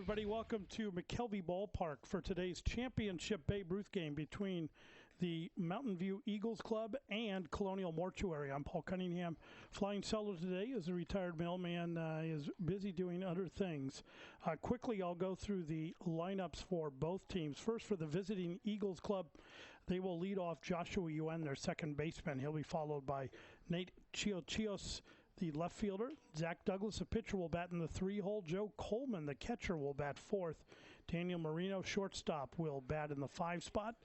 everybody. Welcome to McKelvey Ballpark for today's championship Babe Ruth game between the Mountain View Eagles Club and Colonial Mortuary. I'm Paul Cunningham. Flying solo today as a retired mailman is busy doing other things. Quickly, I'll go through the lineups for both teams. First, for the visiting Eagles Club, they will lead off Joshua Yuen, their second baseman. He'll be followed by Nate Chiochios, the left fielder. Zach Douglas, a pitcher, will bat in the 3-hole. Joe Coleman, the catcher, will bat fourth. Daniel Marino, shortstop, will bat in the 5 spot.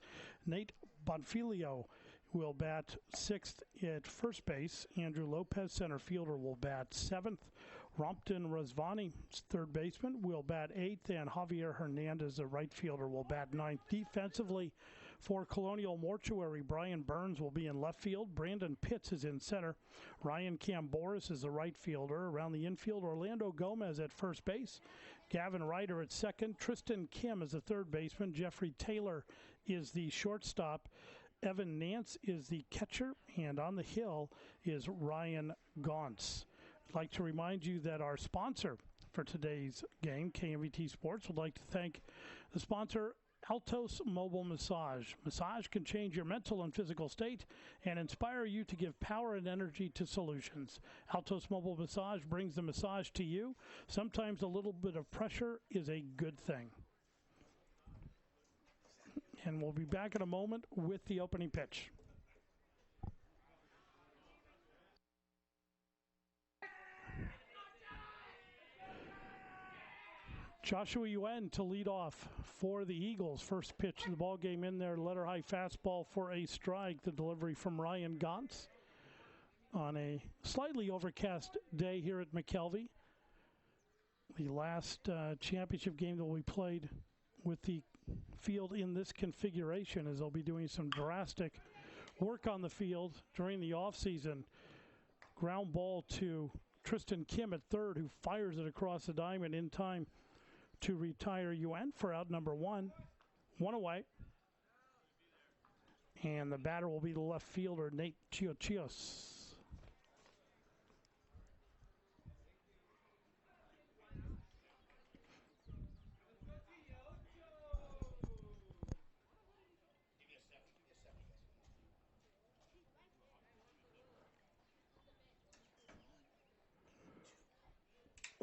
Nate Bonfilio will bat 6th at first base. Andrew Lopez, center fielder, will bat 7th. Rompton Razvani, third baseman, will bat 8th. And Javier Hernandez, the right fielder, will bat 9th. Defensively for Colonial Mortuary, Brian Burns will be in left field. Brandon Pitts is in center. Ryan Camboris is the right fielder. Around the infield, Orlando Gomez at first base. Gavin Ryder at second. Tristan Kim is the third baseman. Jeffrey Taylor is the shortstop. Evan Nance is the catcher, and on the hill is Ryan Gauntz. I'd like to remind you that our sponsor for today's game, KMVT Sports, would like to thank the sponsor, Altos Mobile Massage. Massage can change your mental and physical state and inspire you to give power and energy to solutions. Altos Mobile Massage brings the massage to you. Sometimes a little bit of pressure is a good thing. And we'll be back in a moment with the opening pitch. Joshua Yuen to lead off for the Eagles. First pitch of the ball game in there, letter high fastball for a strike. The delivery from Ryan Gauntz on a slightly overcast day here at McKelvey. The last championship game that we played with the field in this configuration, as they'll be doing some drastic work on the field during the offseason. Ground ball to Tristan Kim at third, who fires it across the diamond in time to retire Yuen for out number 1. 1 away. And the batter will be the left fielder, Nate Chiochios.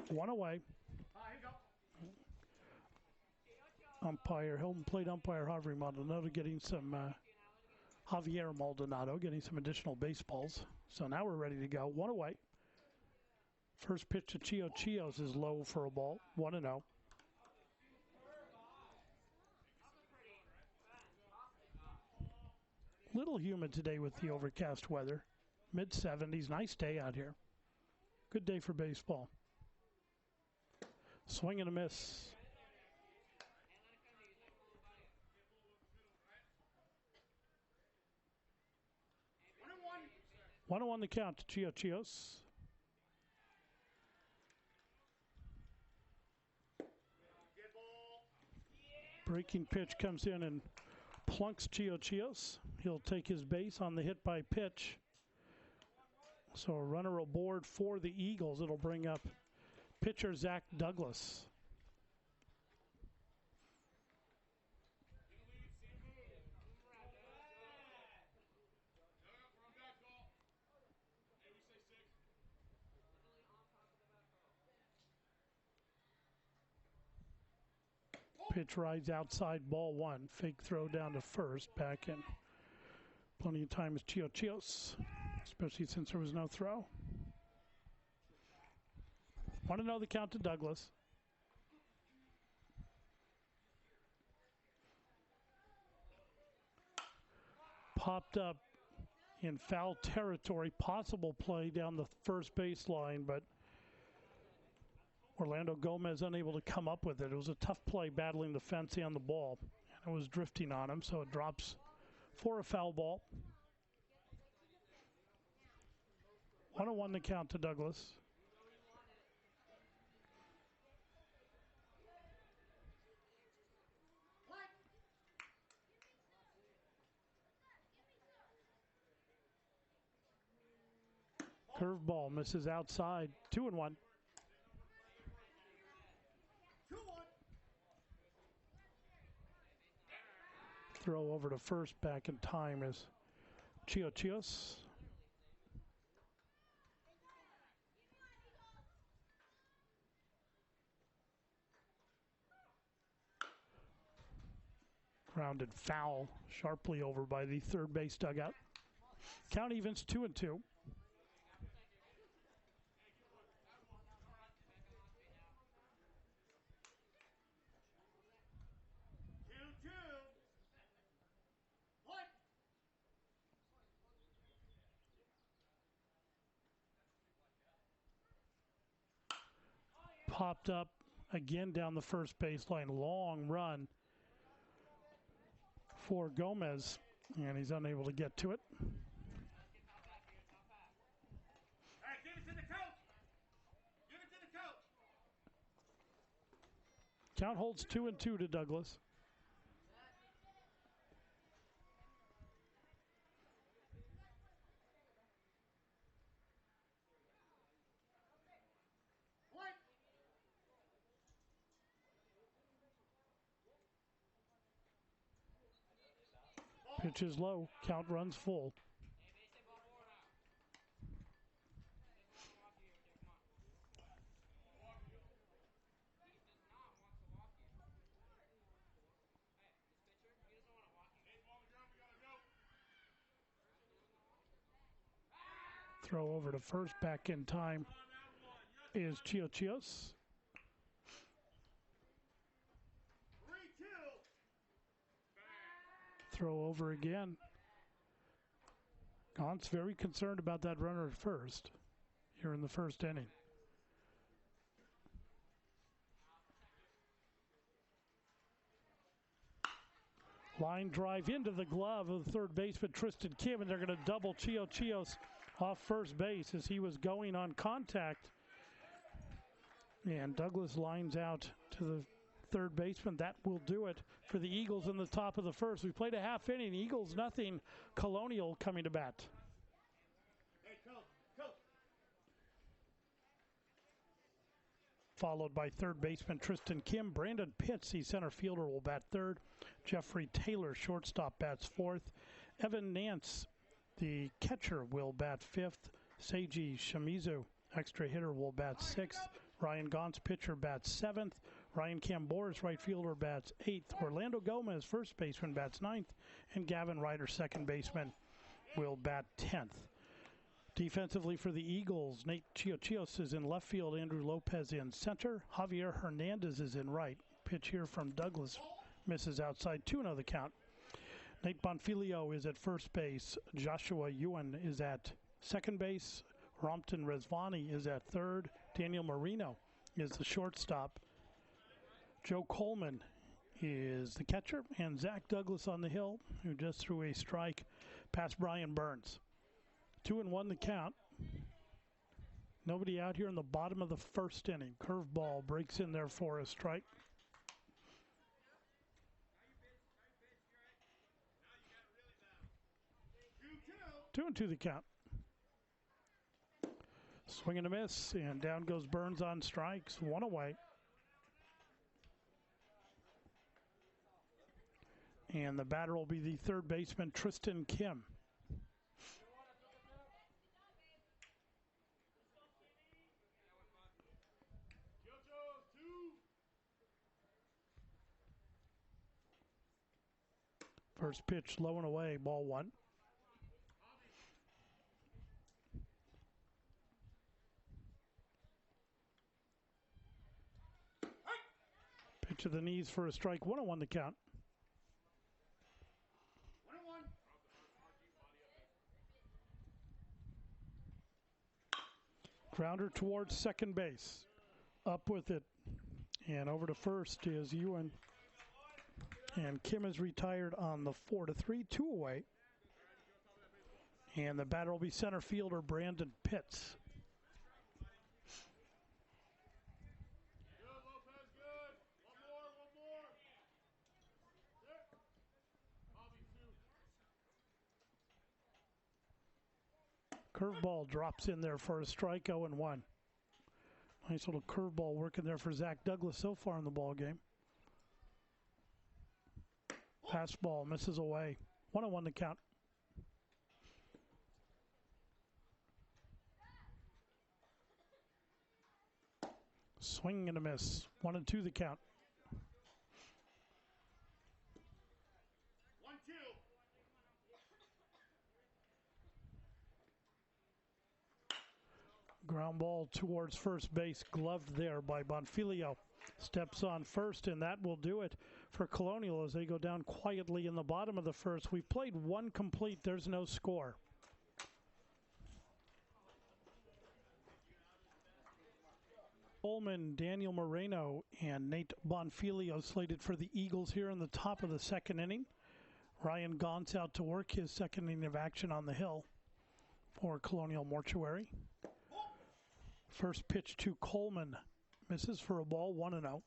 One away. Umpire, home plate umpire Javier Maldonado getting some additional baseballs. So now we're ready to go. 1 away. First pitch to Chiochios is low for a ball. 1-0. Little humid today with the overcast weather. Mid-70s. Nice day out here. Good day for baseball. Swing and a miss. 1-1 the count to Chiochios. Breaking pitch comes in and plunks Chiochios. He'll take his base on the hit by pitch. So a runner aboard for the Eagles. It'll bring up pitcher Zach Douglas. Pitch rides outside, ball 1. Fake throw down to first, back in. Plenty of time as Chiochios, especially since there was no throw. 1-0 the count to Douglas. Popped up in foul territory. Possible play down the first baseline, but Orlando Gomez unable to come up with it. It was a tough play battling the fence and the ball. And it was drifting on him, so it drops for a foul ball. 1-1 the count to Douglas. Curveball misses outside. 2-1. Throw over to first, back in time is Chios. Grounded foul, sharply over by the third base dugout. Count evens 2-2. Popped up again down the first baseline. Long run for Gomez, and he's unable to get to it. Count holds 2-2 to Douglas. Pitch is low. Count runs full. Throw over to first, back in time is Chios. Throw over again. Gaunt's very concerned about that runner at first here in the first inning. Line drive into the glove of the third baseman Tristan Kim, and they're going to double Chios off first base as he was going on contact. And Douglas lines out to the third baseman. That will do it for the Eagles in the top of the first. We played a half inning. Eagles nothing. Colonial coming to bat. Followed by third baseman Tristan Kim. Brandon Pitts, the center fielder, will bat third. Jeffrey Taylor, shortstop, bats fourth. Evan Nance, the catcher, will bat fifth. Seiji Shimizu, extra hitter, will bat sixth. Ryan Gaunt's pitcher, bats seventh. Ryan Camboris, right fielder, bats eighth. Orlando Gomez, first baseman, bats ninth. And Gavin Ryder, second baseman, will bat 10th. Defensively for the Eagles, Nate Chios is in left field. Andrew Lopez in center. Javier Hernandez is in right. Pitch here from Douglas. Misses outside. 2-0 the count. Nate Bonfilio is at first base. Joshua Ewan is at second base. Rompton Rezvani is at third. Daniel Marino is the shortstop. Joe Coleman is the catcher. And Zach Douglas on the hill, who just threw a strike past Brian Burns. 2-1 the count. Nobody out here in the bottom of the first inning. Curveball breaks in there for a strike. 2-2 the count. Swing and a miss, and down goes Burns on strikes. One away. And the batter will be the third baseman, Tristan Kim. First pitch low and away, ball one. Pitch to the knees for a strike, 1-1 the count. Grounder towards second base. Up with it. And over to first is Ewan. And Kim is retired on the 4-3, 2 away. And the batter will be center fielder Brandon Pitts. Curveball drops in there for a strike, 0-1. Nice little curveball working there for Zach Douglas so far in the ball game. Fastball misses away. 1-1 to count. Swing and a miss. 1-2 the count. 1-2. Ground ball towards first base, gloved there by Bonfilio. Steps on first, and that will do it for Colonial as they go down quietly in the bottom of the first. We've played one complete. There's no score. Coleman, Daniel Moreno, and Nate Bonfilio slated for the Eagles here in the top of the second inning. Ryan Gauntz out to work his second inning of action on the hill for Colonial Mortuary. First pitch to Coleman. Misses for a ball, 1-0.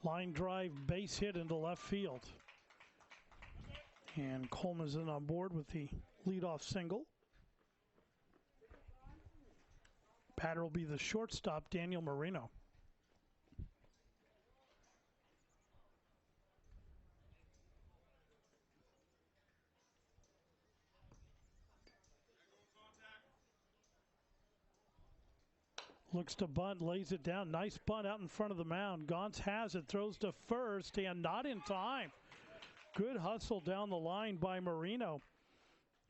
Line drive, base hit into left field. And Coleman's in on board with the leadoff single. Batter will be the shortstop, Daniel Moreno. Looks to bunt, lays it down. Nice bunt out in front of the mound. Gauntz has it, throws to first, and not in time. Good hustle down the line by Moreno.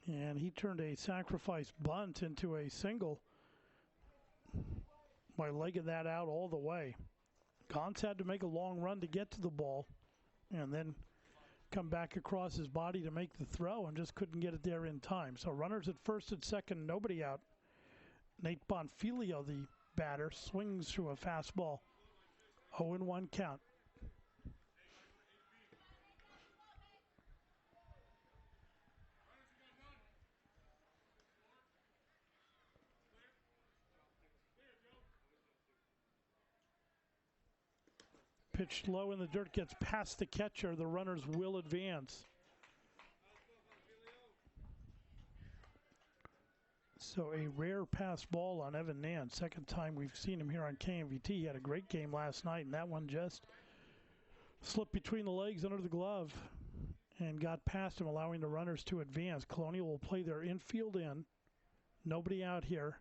And he turned a sacrifice bunt into a single by legging that out all the way. Gauntz had to make a long run to get to the ball and then come back across his body to make the throw and just couldn't get it there in time. So runners at first and second, nobody out. Nate Bonfilio, the batter, swings through a fastball. 0-1 count. Pitched low in the dirt, gets past the catcher. The runners will advance. So a rare pass ball on Evan Nance. Second time we've seen him here on KMVT. He had a great game last night, and that one just slipped between the legs under the glove and got past him, allowing the runners to advance. Colonial will play their infield in. Nobody out here.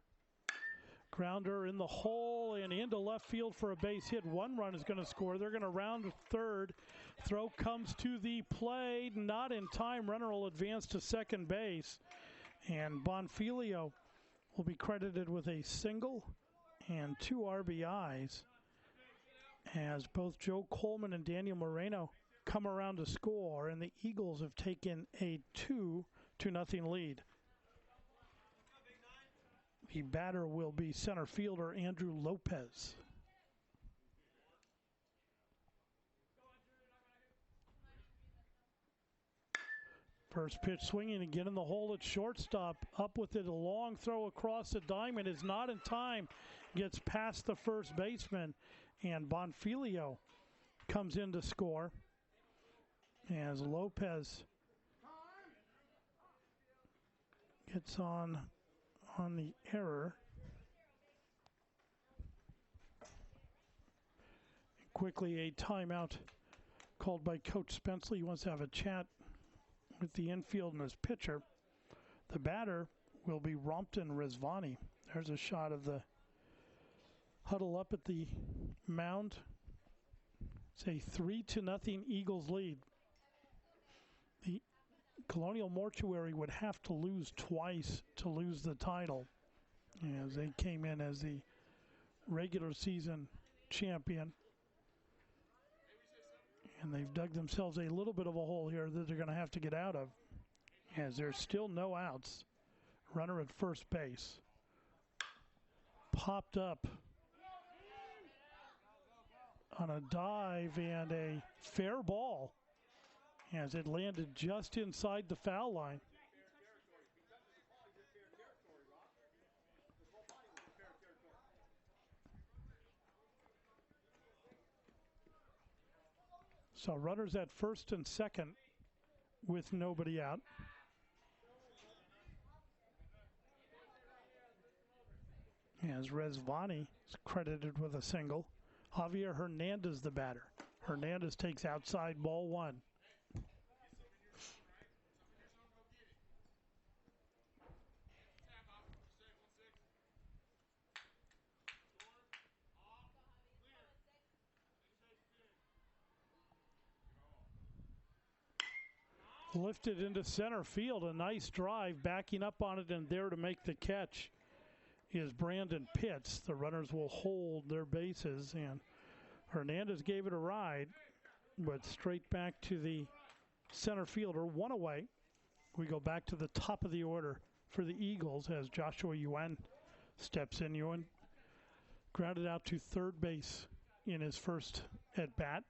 Grounder in the hole and into left field for a base hit. One run is going to score. They're going to round third. Throw comes to the plate. Not in time. Runner will advance to second base. And Bonfilio will be credited with a single and 2 RBIs as both Joe Coleman and Daniel Moreno come around to score, and the Eagles have taken a 2-0 lead. The batter will be center fielder Andrew Lopez. First pitch swinging again in the hole at shortstop. Up with it, a long throw across the diamond is not in time. Gets past the first baseman, and Bonfilio comes in to score as Lopez gets on the error. Quickly a timeout called by Coach Spenceley. He wants to have a chat with the infield and his pitcher. The batter will be Rompton Rizvani. There's a shot of the huddle up at the mound. It's a 3-0 Eagles lead. The Colonial Mortuary would have to lose twice to lose the title, as they came in as the regular season champion. And they've dug themselves a little bit of a hole here that they're going to have to get out of, as there's still no outs. Runner at first base. Popped up on a dive and a fair ball as it landed just inside the foul line. So runners at first and second with nobody out. as Rezvani is credited with a single. Javier Hernandez, the batter. Hernandez takes outside, ball one. Lifted into center field, a nice drive, backing up on it, and there to make the catch is Brandon Pitts. The runners will hold their bases, and Hernandez gave it a ride, but straight back to the center fielder, one away. We go back to the top of the order for the Eagles as Joshua Yuen steps in. Yuen grounded out to third base in his first at bat.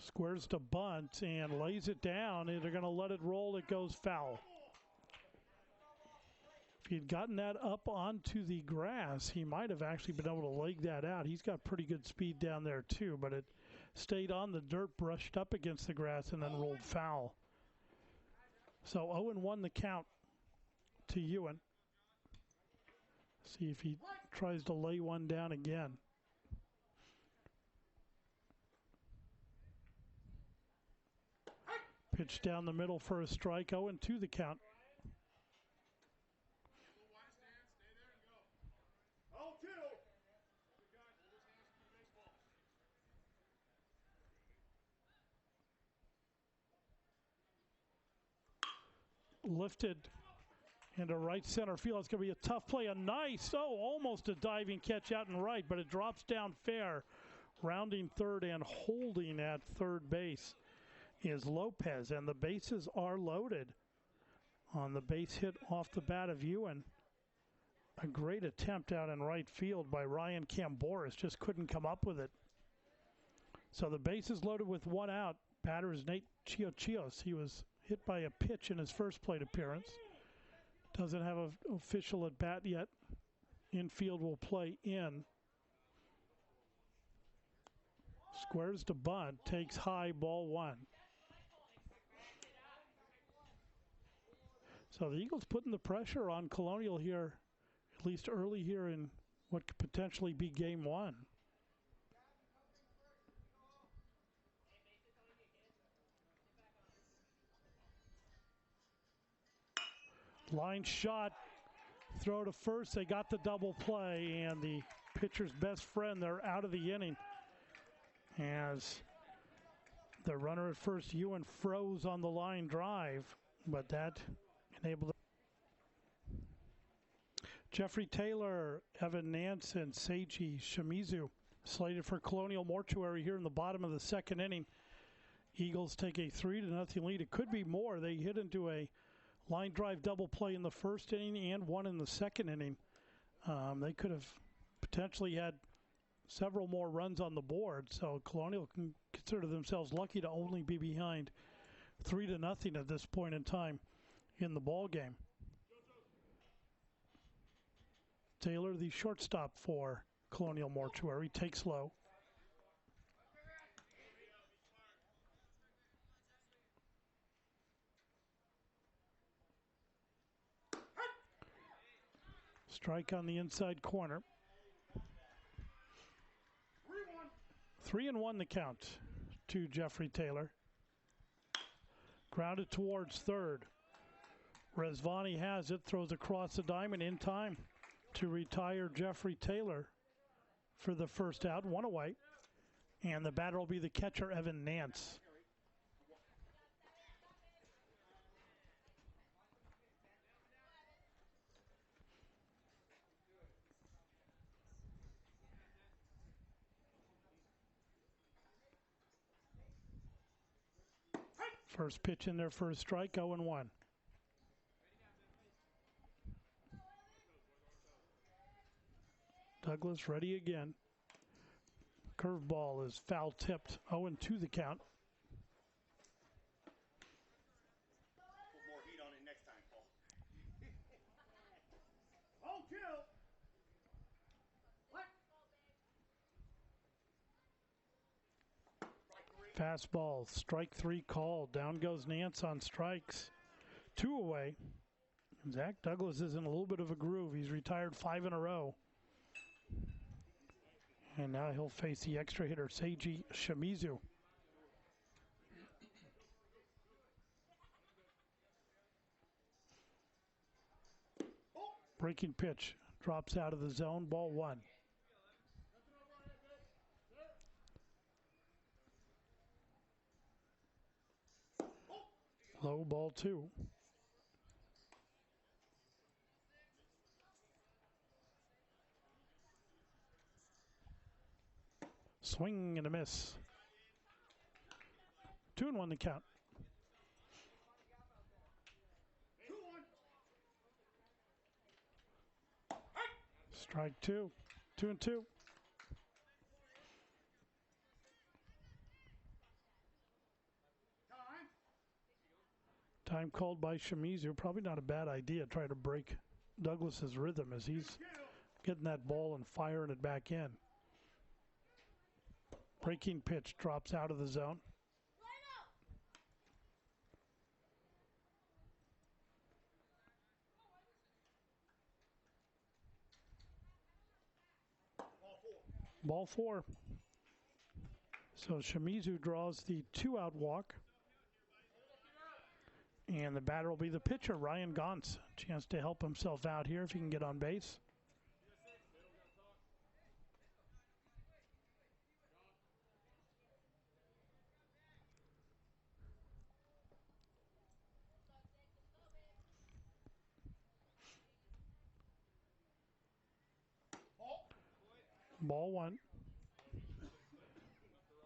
Squares to bunt and lays it down, and they're going to let it roll. It goes foul. If he'd gotten that up onto the grass, he might have actually been able to leg that out. He's got pretty good speed down there too, but it stayed on the dirt, brushed up against the grass, and then rolled foul. So 0-1 the count to Ewan. See if he tries to lay one down again. Pitch down the middle for a strike. 0-2 the count. Lifted into right center field. It's going to be a tough play. A nice, almost a diving catch out and right, but it drops down fair. Rounding third and holding at third base is Lopez, and the bases are loaded on the base hit off the bat of Ewan. A great attempt out in right field by Ryan Camboris, just couldn't come up with it. So the bases loaded with one out. Batter is Nate Chios. He was hit by a pitch in his first plate appearance. Doesn't have an official at bat yet. Infield will play in. Squares to bunt, takes high, ball one. So the Eagles putting the pressure on Colonial here, at least early here in what could potentially be game one. Line shot, throw to first. They got the double play, and the pitcher's best friend, they're out of the inning. As the runner at first, Ewan, froze on the line drive, but that enabled. Jeffrey Taylor, Evan Nance, and Seiji Shimizu slated for Colonial Mortuary here in the bottom of the second inning. Eagles take a 3-0 lead. It could be more. They hit into a line drive double play in the first inning and one in the second inning. They could have potentially had several more runs on the board, so Colonial can consider themselves lucky to only be behind 3-0 at this point in time in the ball game. Taylor, the shortstop for Colonial Mortuary, takes low. Strike on the inside corner. 3-1 the count to Jeffrey Taylor. Grounded towards third. Rezvani has it, throws across the diamond in time to retire Jeffrey Taylor for the first out, one away. And the batter will be the catcher, Evan Nance. First pitch in there for a strike, 0-1. Douglas ready again. Curveball is foul tipped, 0-2 the count. Put more heat on it next time, Paul. Fastball, strike three called. Down goes Nance on strikes. Two away. Zach Douglas is in a little bit of a groove. He's retired 5 in a row. And now he'll face the extra hitter, Seiji Shimizu. Breaking pitch, drops out of the zone, ball 1. Low, ball 2. Swing and a miss. 2-1 the count. Strike 2. 2-2. Time called by Shimizu. Probably not a bad idea. Try to break Douglas's rhythm as he's getting that ball and firing it back in. Breaking pitch drops out of the zone. Ball 4. So Shimizu draws the 2-out walk. And the batter will be the pitcher, Ryan Gauntz. Chance to help himself out here if he can get on base. Ball 1.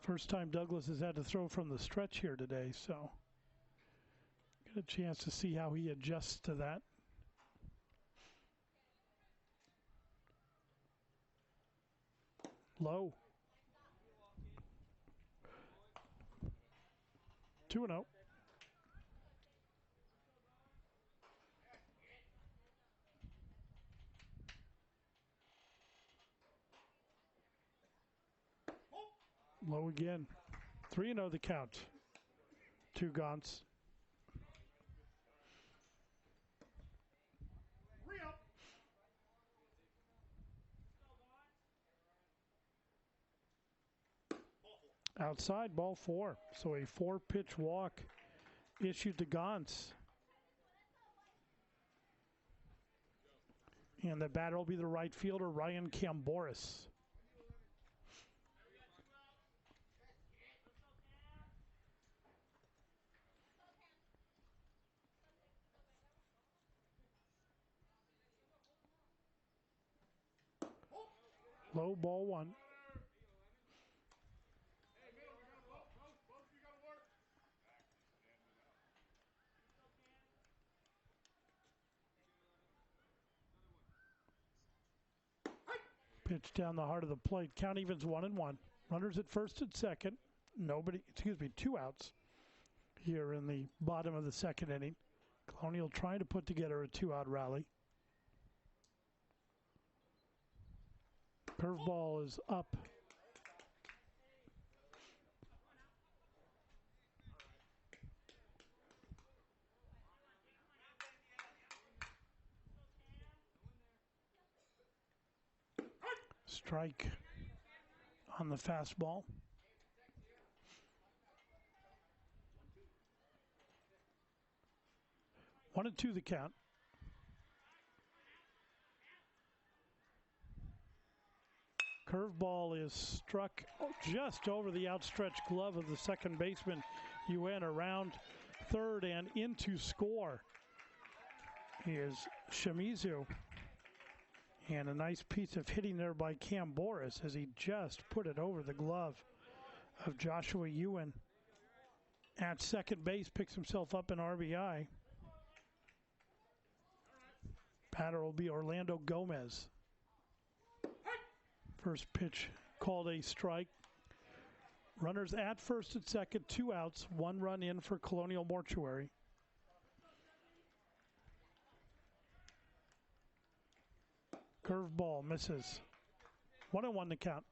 First time Douglas has had to throw from the stretch here today, so get a chance to see how he adjusts to that. Low. 2-0. Low again. 3-0 the count to Gauntz. Outside, ball 4. So a 4-pitch walk issued to Gauntz. And the batter will be the right fielder, Ryan Camboris. Low, ball 1. Pitch down the heart of the plate. Count evens 1-1. Runners at first and second. 2 outs here in the bottom of the second inning. Colonial trying to put together a 2-out rally. Curveball is up. Strike on the fastball. One and 2 the count. Curveball is struck just over the outstretched glove of the second baseman. Yuen around third and into score is Shimizu. And a nice piece of hitting there by Camboris as he just put it over the glove of Joshua Yuen. At second base, picks himself up an RBI. Batter will be Orlando Gomez. First pitch called a strike. Runners at first and second, 2 outs, 1 run in for Colonial Mortuary. Curveball misses. 1-1 the count.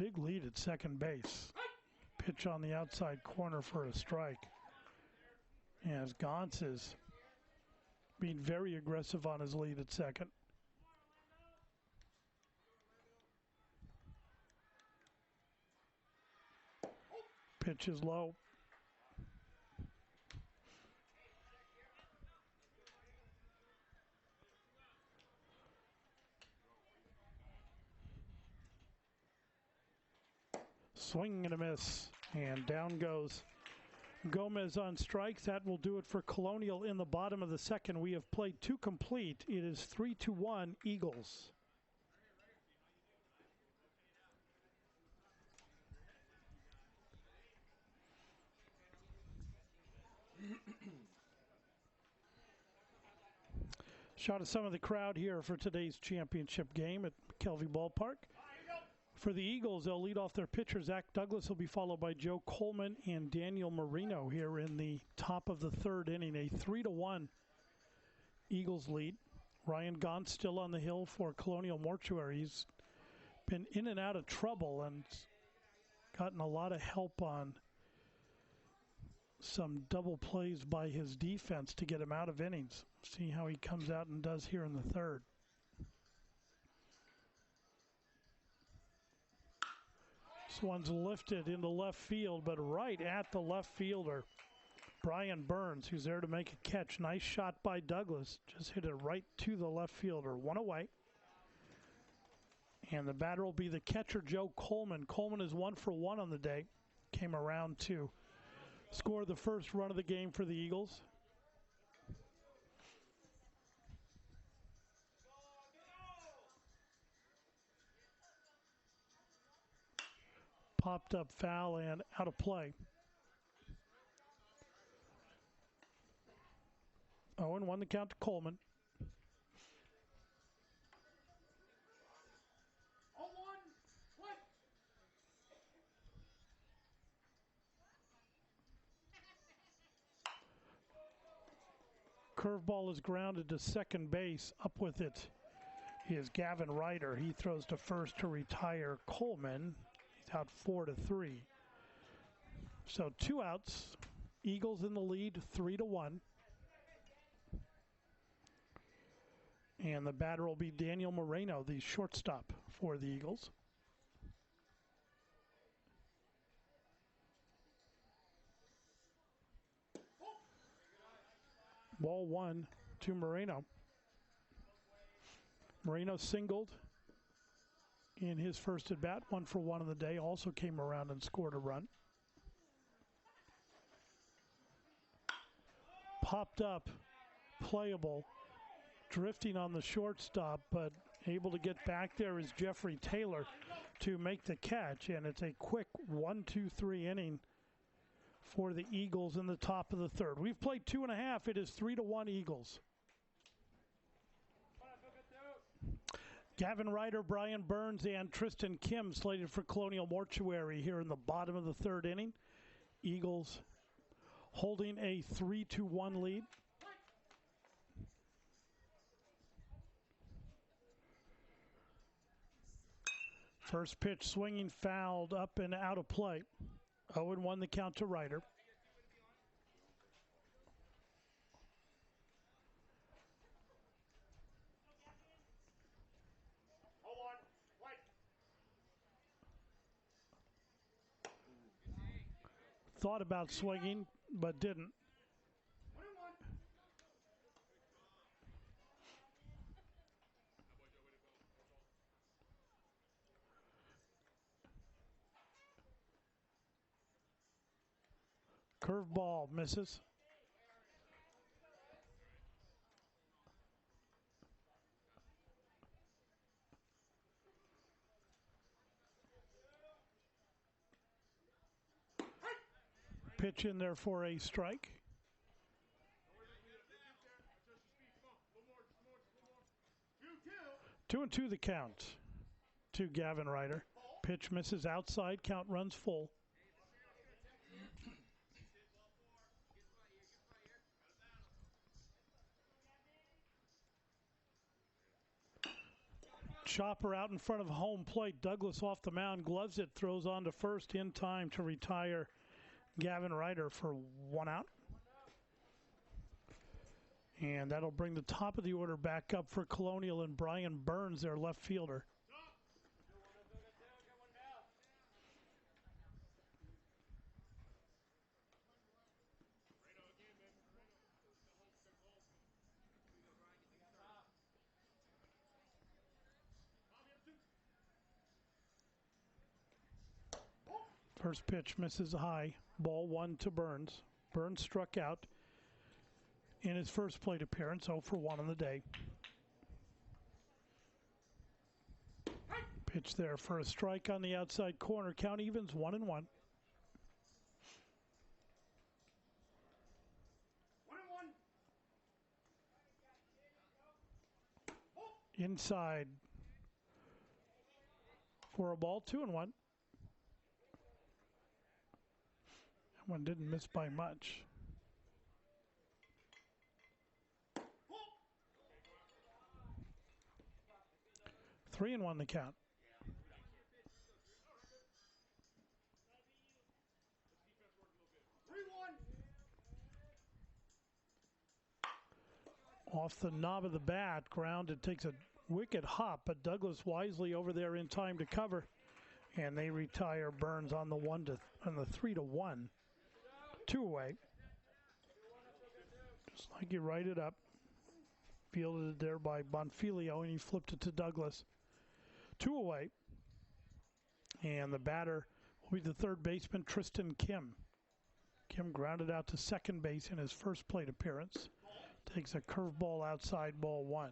big lead at second base. Pitch on the outside corner for a strike. As Gauntz is being very aggressive on his lead at second. Pitch is low. Swing and a miss, and down goes Gomez on strikes. That will do it for Colonial in the bottom of the second. We have played two complete. It is 3-1 Eagles. Shot of some of the crowd here for today's championship game at McKelvey Ballpark. For the Eagles, they'll lead off their pitcher, Zach Douglas. Will be followed by Joe Coleman and Daniel Marino here in the top of the third inning. A 3-1 Eagles lead. Ryan Gauntz still on the hill for Colonial Mortuary. He's been in and out of trouble and gotten a lot of help on some double plays by his defense to get him out of innings. See how he comes out and does here in the third. This one's lifted into left field, but right at the left fielder, Brian Burns, who's there to make a catch. Nice shot by Douglas. Just hit it right to the left fielder. One away. And the batter will be the catcher, Joe Coleman. Coleman is 1 for 1 on the day. Came around to score the first run of the game for the Eagles. Popped up foul and out of play. 0-1 the count to Coleman. Curveball is grounded to second base. Up with it is Gavin Ryder. He throws to first to retire Coleman. He's out 4-3. So 2 outs. Eagles in the lead, 3-1. And the batter will be Daniel Moreno, the shortstop for the Eagles. Ball 1 to Moreno. Moreno singled in his first at bat, 1 for 1 of the day. Also came around and scored a run. Popped up, playable, drifting on the shortstop, but able to get back there is Jeffrey Taylor to make the catch, and it's a quick 1-2-3 inning for the Eagles in the top of the third. We've played 2.5. It is 3-1 Eagles. Gavin Ryder, Brian Burns, and Tristan Kim slated for Colonial Mortuary here in the bottom of the third inning. Eagles holding a 3-1 lead. First pitch swinging, fouled, up and out of play. 0-1 the count to Ryder. Thought about swinging, but didn't. Curveball misses. Pitch in there for a strike. Two and two the count to Gavin Ryder. Pitch misses outside, count runs full. Chopper out in front of home plate. Douglas off the mound, gloves it, throws on to first in time to retire Gavin Ryder for 1 out. And that'll bring the top of the order back up for Colonial and Brian Burns, their left fielder. First pitch misses high. Ball 1 to Burns. Burns struck out in his first plate appearance, 0 for 1 on the day. Pitch there for a strike on the outside corner. Count evens 1-1. 1-1. Inside for a ball, 2-1. That one didn't miss by much. Yeah. 3-1 the count. Off the knob of the bat, grounded, takes a wicked hop, but Douglas wisely over there in time to cover, and they retire Burns on the 3-1, 2 away. Just like you write it up, fielded it there by Bonfilio, and he flipped it to Douglas. 2 away, and the batter will be the third baseman Tristan Kim. Kim grounded out to second base in his first plate appearance. Takes a curveball outside, ball 1.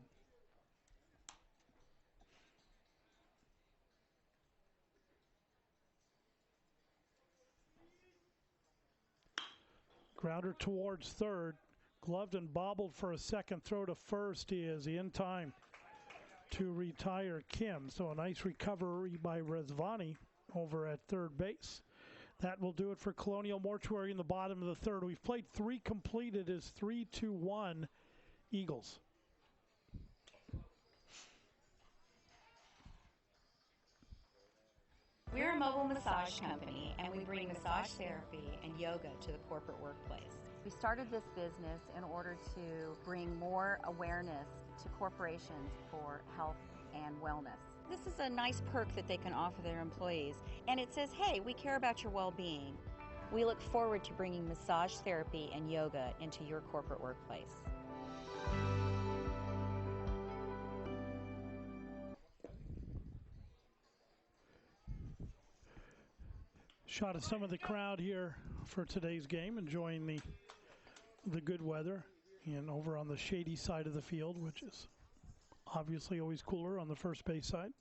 Grounder towards third. Gloved and bobbled for a second. Throw to first is in time to retire Kim. So a nice recovery by Rezvani over at third base. That will do it for Colonial Mortuary in the bottom of the third. We've played 3 complete. It is 3-1 Eagles. We're a mobile massage company, and we bring massage therapy and yoga to the corporate workplace. We started this business in order to bring more awareness to corporations for health and wellness. This is a nice perk that they can offer their employees, and it says, hey, we care about your well-being. We look forward to bringing massage therapy and yoga into your corporate workplace. Shot of some of the crowd here for today's game, enjoying the good weather, and over on the shady side of the field, which is obviously always cooler on the first base side.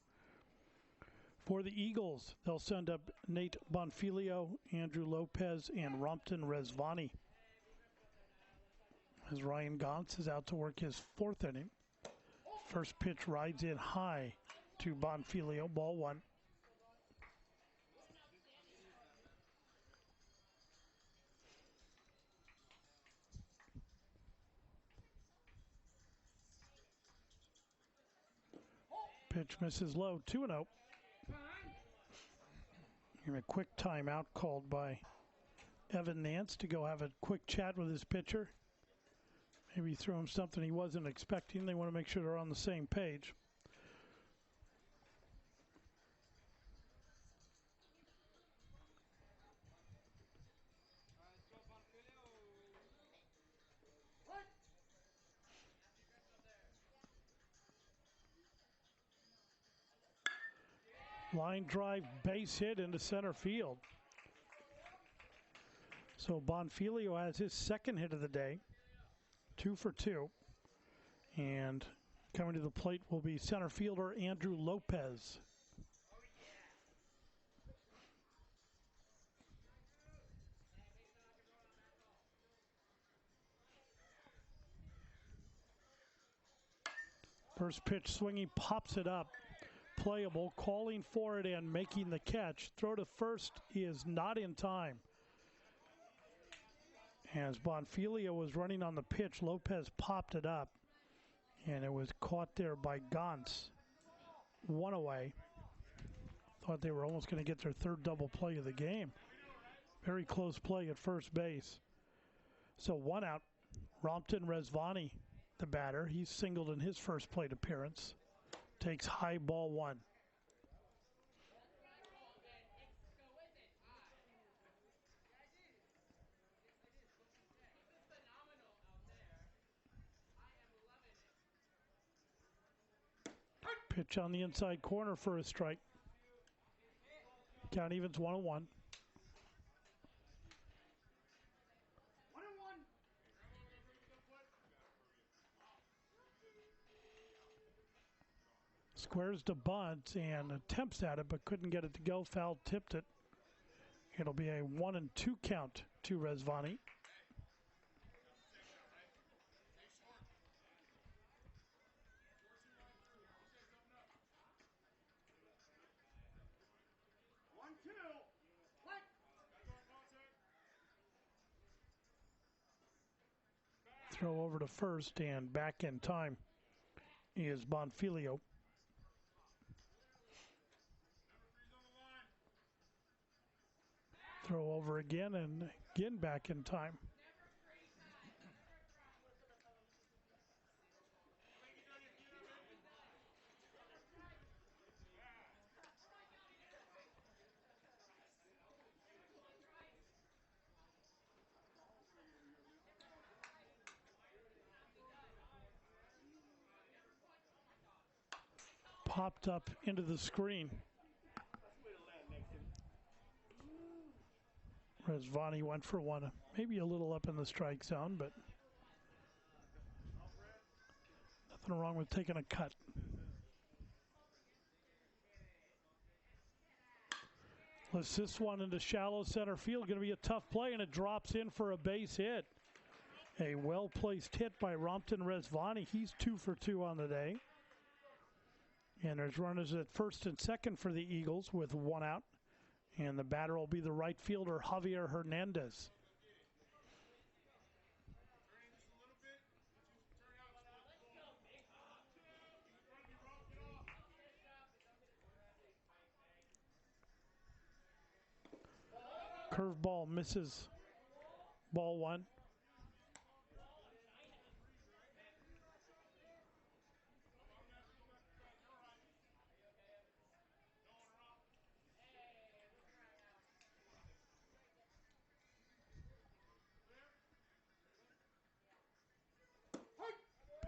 For the Eagles, they'll send up Nate Bonfilio, Andrew Lopez, and Rompton Rezvani, as Ryan Gauntz is out to work his 4th inning. First pitch rides in high to Bonfilio, ball 1. Pitch misses low, 2-0. And a quick timeout called by Evan Nance to go have a quick chat with his pitcher. Maybe throw him something he wasn't expecting. They want to make sure they're on the same page. Line drive, base hit into center field. So Bonfilio has his 2nd hit of the day, 2 for 2. And coming to the plate will be center fielder Andrew Lopez. First pitch swinging, pops it up. Playable, calling for it and making the catch. Throw to first is not in time. As Bonfilio was running on the pitch, Lopez popped it up, and it was caught there by Gauntz. one away. Thought they were almost going to get their third double play of the game. Very close play at first base. So one out. Rompton Rezvani, the batter. He's singled in his first plate appearance. Takes high ball one. Pitch on the inside corner for a strike. Count evens 1-1. Squares to bunt and attempts at it, but couldn't get it to go. Foul tipped it. It'll be a 1-2 count to Rezvani. Throw over to first and back in time is Bonfilio. Throw over again and again back in time. Popped up into the screen. Rezvani went for one, maybe a little up in the strike zone, but nothing wrong with taking a cut. Let's this one into shallow center field. Going to be a tough play, and it drops in for a base hit. A well-placed hit by Rompton Rezvani. He's 2 for 2 on the day. And there's runners at first and second for the Eagles with one out. And the batter will be the right fielder, Javier Hernandez. Curveball misses. Ball one.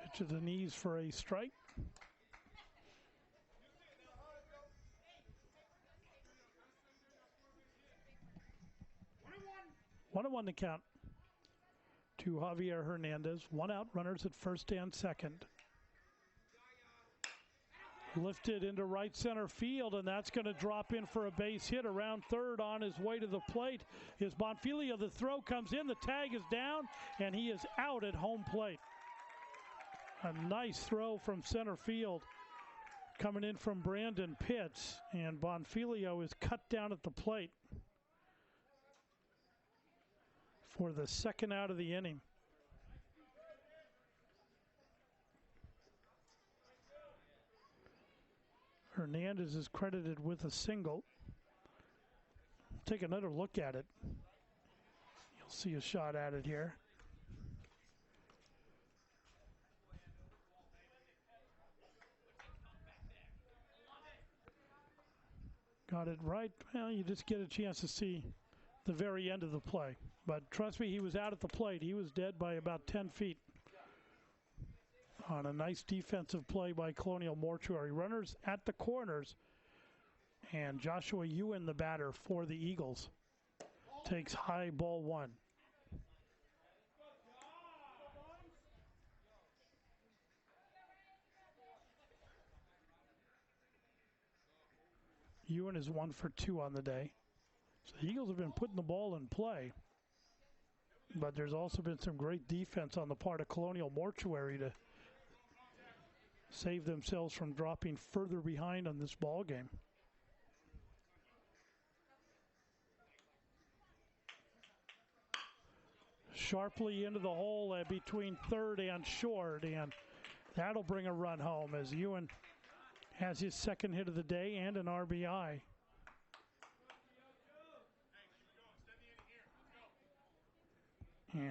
Pitch to the knees for a strike. One and one to count to Javier Hernandez. One out, runners at first and second. Lifted into right center field, and that's going to drop in for a base hit. Around third on his way to the plate is Bonfilio. The throw comes in, the tag is down, and he is out at home plate. A nice throw from center field coming in from Brandon Pitts, and Bonfilio is cut down at the plate for the second out of the inning. Hernandez is credited with a single. Take another look at it. You'll see a shot at it here. Got it right. Well, you just get a chance to see the very end of the play. But trust me, he was out at the plate. He was dead by about 10 feet on a nice defensive play by Colonial Mortuary. Runners at the corners, and Joshua Ewan, the batter for the Eagles, takes high ball one. Ewan is 1 for 2 on the day. So the Eagles have been putting the ball in play, but there's also been some great defense on the part of Colonial Mortuary to save themselves from dropping further behind on this ball game. Sharply into the hole between third and short, and that'll bring a run home as Ewan has his second hit of the day and an RBI.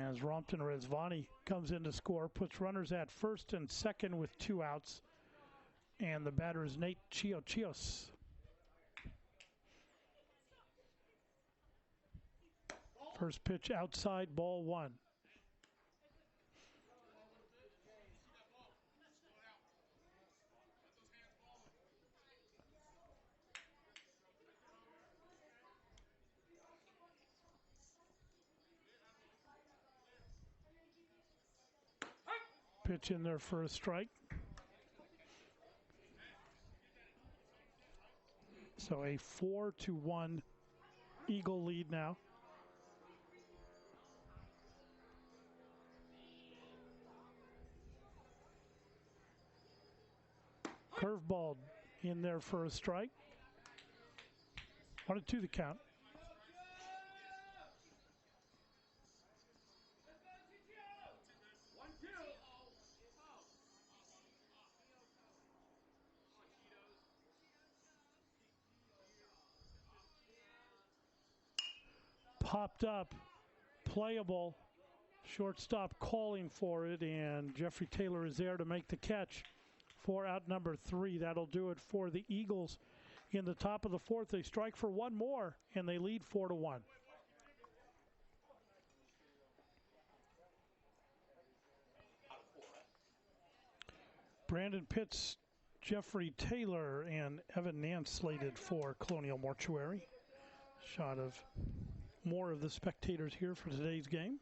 As Rompton Rezvani comes in to score, puts runners at first and second with 2 outs. And the batter is Nate Chios. First pitch outside, ball 1. Pitch in there for a strike. So a 4-1 Eagle lead now. Curveball in there for a strike. 1-2 the count. Popped up, playable, shortstop calling for it, and Jeffrey Taylor is there to make the catch for out number 3. That'll do it for the Eagles. In the top of the 4th, they strike for 1 more, and they lead 4-1. Brandon Pitts, Jeffrey Taylor, and Evan Nance slated for Colonial Mortuary. Shot of more of the spectators here for today's game.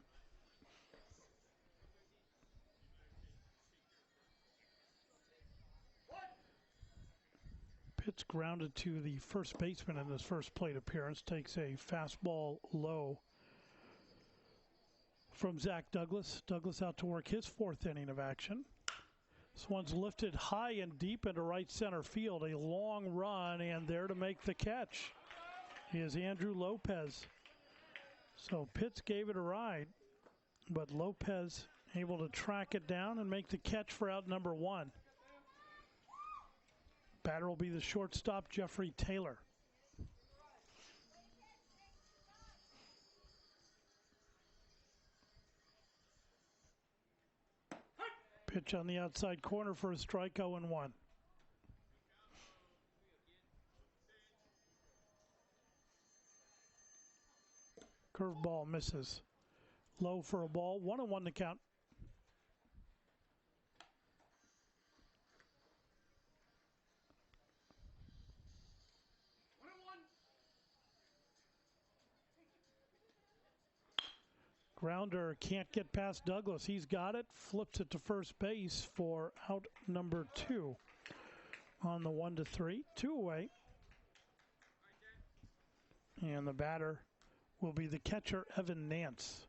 Pitts grounded to the first baseman in his first plate appearance. Takes a fastball low from Zach Douglas. Douglas out to work his 4th inning of action. This one's lifted high and deep into right center field. A long run, and there to make the catch is Andrew Lopez. So Pitts gave it a ride, but Lopez able to track it down and make the catch for out number 1. Batter will be the shortstop, Jeffrey Taylor. Pitch on the outside corner for a strike, 0-1. Curveball misses. Low for a ball, 1-1 to count. Grounder can't get past Douglas. He's got it, flips it to first base for out number 2 on the 1-3, 2 away. And the batter will be the catcher, Evan Nance.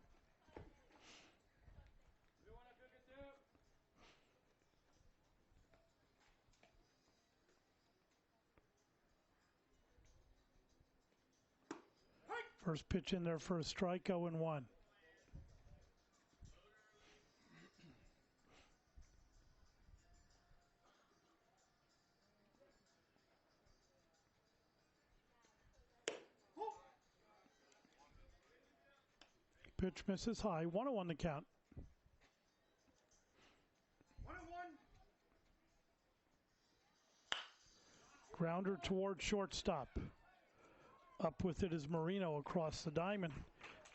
First pitch in there for a strike, 0-1. Pitch misses high, 1-1 to count. 1-1. Grounder toward shortstop. Up with it is Marino across the diamond.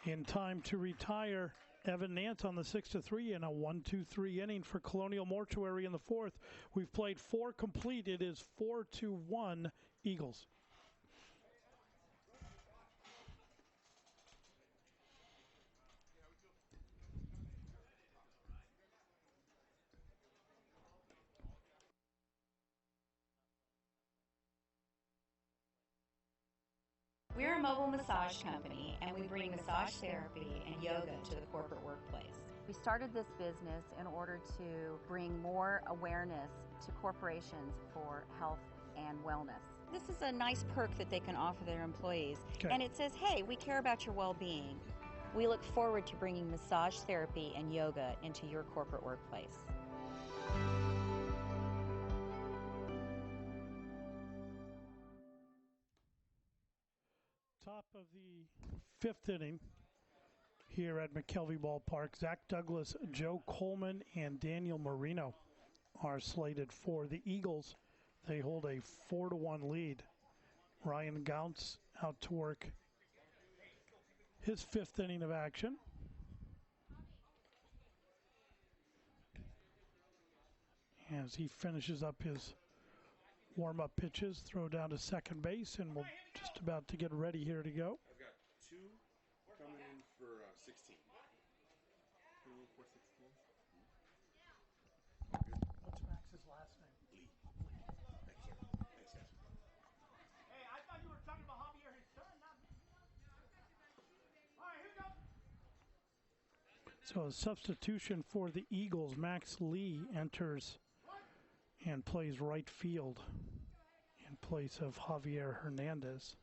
In time to retire Evan Nance on the 6-3 in a 1-2-3 inning for Colonial Mortuary in the 4th. We've played 4 complete. It is 4-1 Eagles. We're a mobile massage company, and we bring massage therapy and yoga to the corporate workplace. We started this business in order to bring more awareness to corporations for health and wellness. This is a nice perk that they can offer their employees, Okay. and it says, hey, we care about your well-being. We look forward to bringing massage therapy and yoga into your corporate workplace. Top of the fifth inning here at McKelvey Ballpark. Zach Douglas, Joe Coleman, and Daniel Marino are slated for the Eagles. They hold a 4-1 lead. Ryan Gauntz out to work his fifth inning of action. As he finishes up his warm-up pitches, throw down to second base, and we're just about to get ready here to go. I've got 2 coming in for 16. 2 for 16. What's Max's last name? Lee. Thanks, sir. Thanks, guys. Hey, I thought you were talking about Javier, his son, not me. All right, here we go. So a substitution for the Eagles. Max Lee enters and plays right field in place of Javier Hernandez.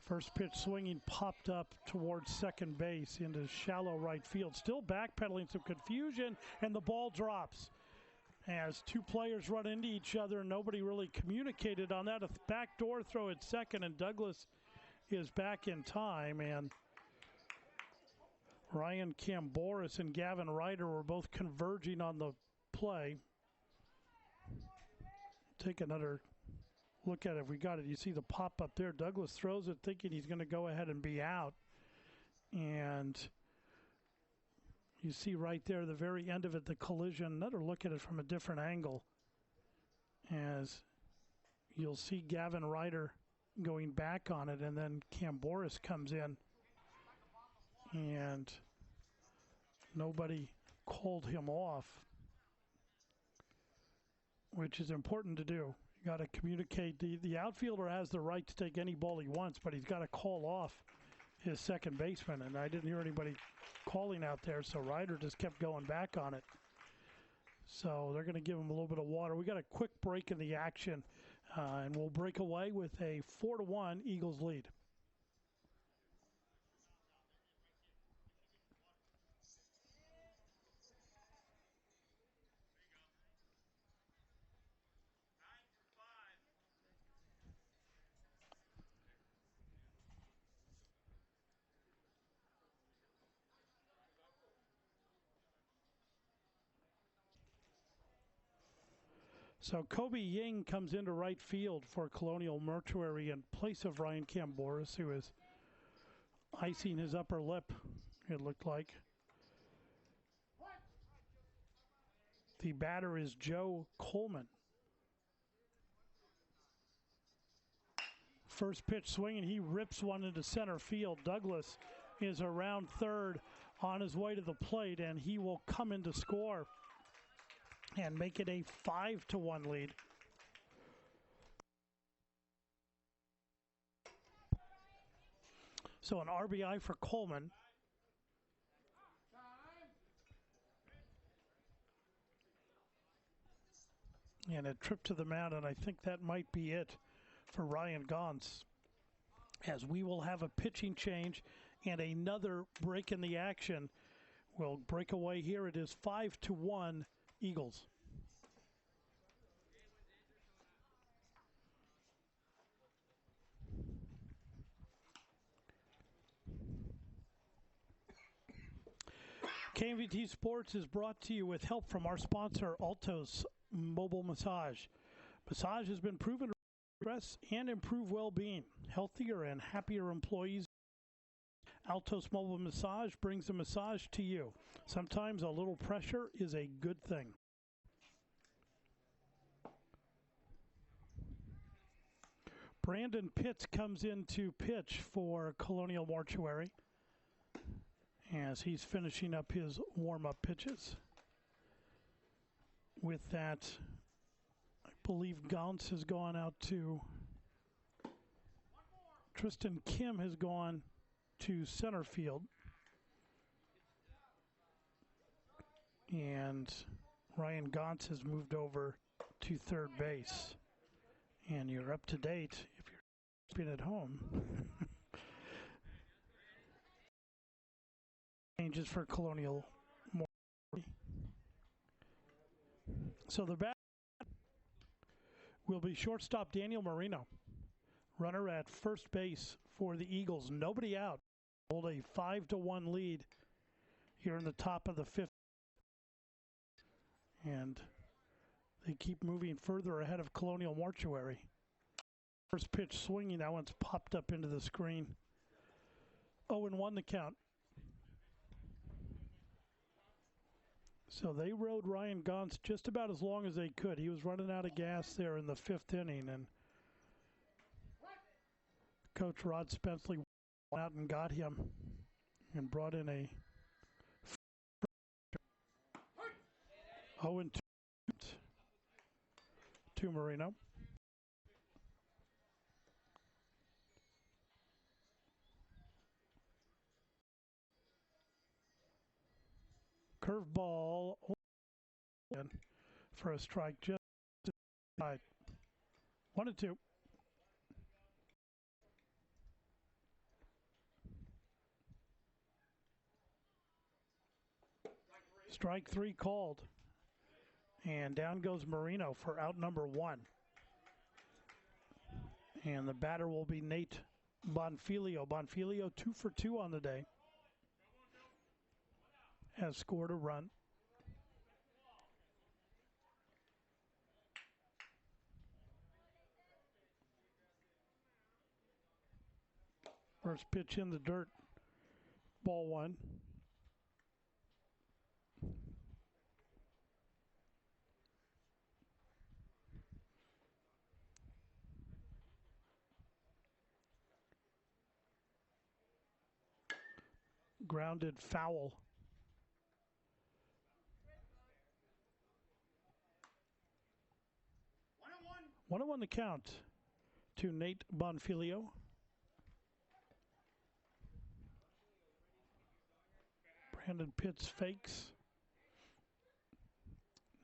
First pitch swinging, popped up towards second base into shallow right field. Still backpedaling, some confusion, and the ball drops. As two players run into each other, nobody really communicated on that. A backdoor throw at second, and Douglas is back in time. And Ryan Camboris and Gavin Ryder were both converging on the play. Take another look at it. We got it. You see the pop up there. Douglas throws it thinking he's going to go ahead and be out. And you see right there, the very end of it, the collision. Another look at it from a different angle. As you'll see Gavin Ryder going back on it, and then Camboris comes in. And nobody called him off, which is important to do. You got to communicate. The outfielder has the right to take any ball he wants, but he's got to call off his second baseman, and I didn't hear anybody calling out there, so Ryder just kept going back on it. So they're going to give him a little bit of water. We got a quick break in the action, and we'll break away with a 4-1 Eagles lead. So Kobe Ying comes into right field for Colonial Mortuary in place of Ryan Camboris, who is icing his upper lip, it looked like. The batter is Joe Coleman. First pitch swinging, he rips one into center field. Douglas is around third on his way to the plate, and he will come in to score and make it a 5-1 lead. So an RBI for Coleman. And a trip to the mound, and I think that might be it for Ryan Gauntz, as we will have a pitching change and another break in the action. We'll break away here. It is 5-1 Eagles. KMVT Sports is brought to you with help from our sponsor, Altos Mobile Massage. Massage has been proven to stress and improve well-being. Healthier and happier employees. Altos Mobile Massage brings the massage to you. Sometimes a little pressure is a good thing. Brandon Pitts comes in to pitch for Colonial Mortuary as he's finishing up his warm-up pitches. With that, I believe Gauntz has gone out to Tristan Kim has gone to center field. And Ryan Gauntz has moved over to third base. And you're up to date if you're been at home. Changes for Colonial Mortuary. So the bat will be shortstop Daniel Marino. Runner at first base for the Eagles. Nobody out. Hold a 5-1 lead here in the top of the fifth. And they keep moving further ahead of Colonial Mortuary. First pitch swinging. That one's popped up into the screen. 0-1 the count. So they rode Ryan Gauntz just about as long as they could. He was running out of gas there in the fifth inning, and Coach Rod Spenceley went out and got him and brought in a 0-2 to Marino. Curveball for a strike just right. 1-2. Strike three called. And down goes Marino for out number one. And the batter will be Nate Bonfilio. Bonfilio 2 for 2 on the day. Has scored a run. First pitch in the dirt. Ball one. Grounded foul. 1-1 the count to Nate Bonfilio. Brandon Pitts fakes.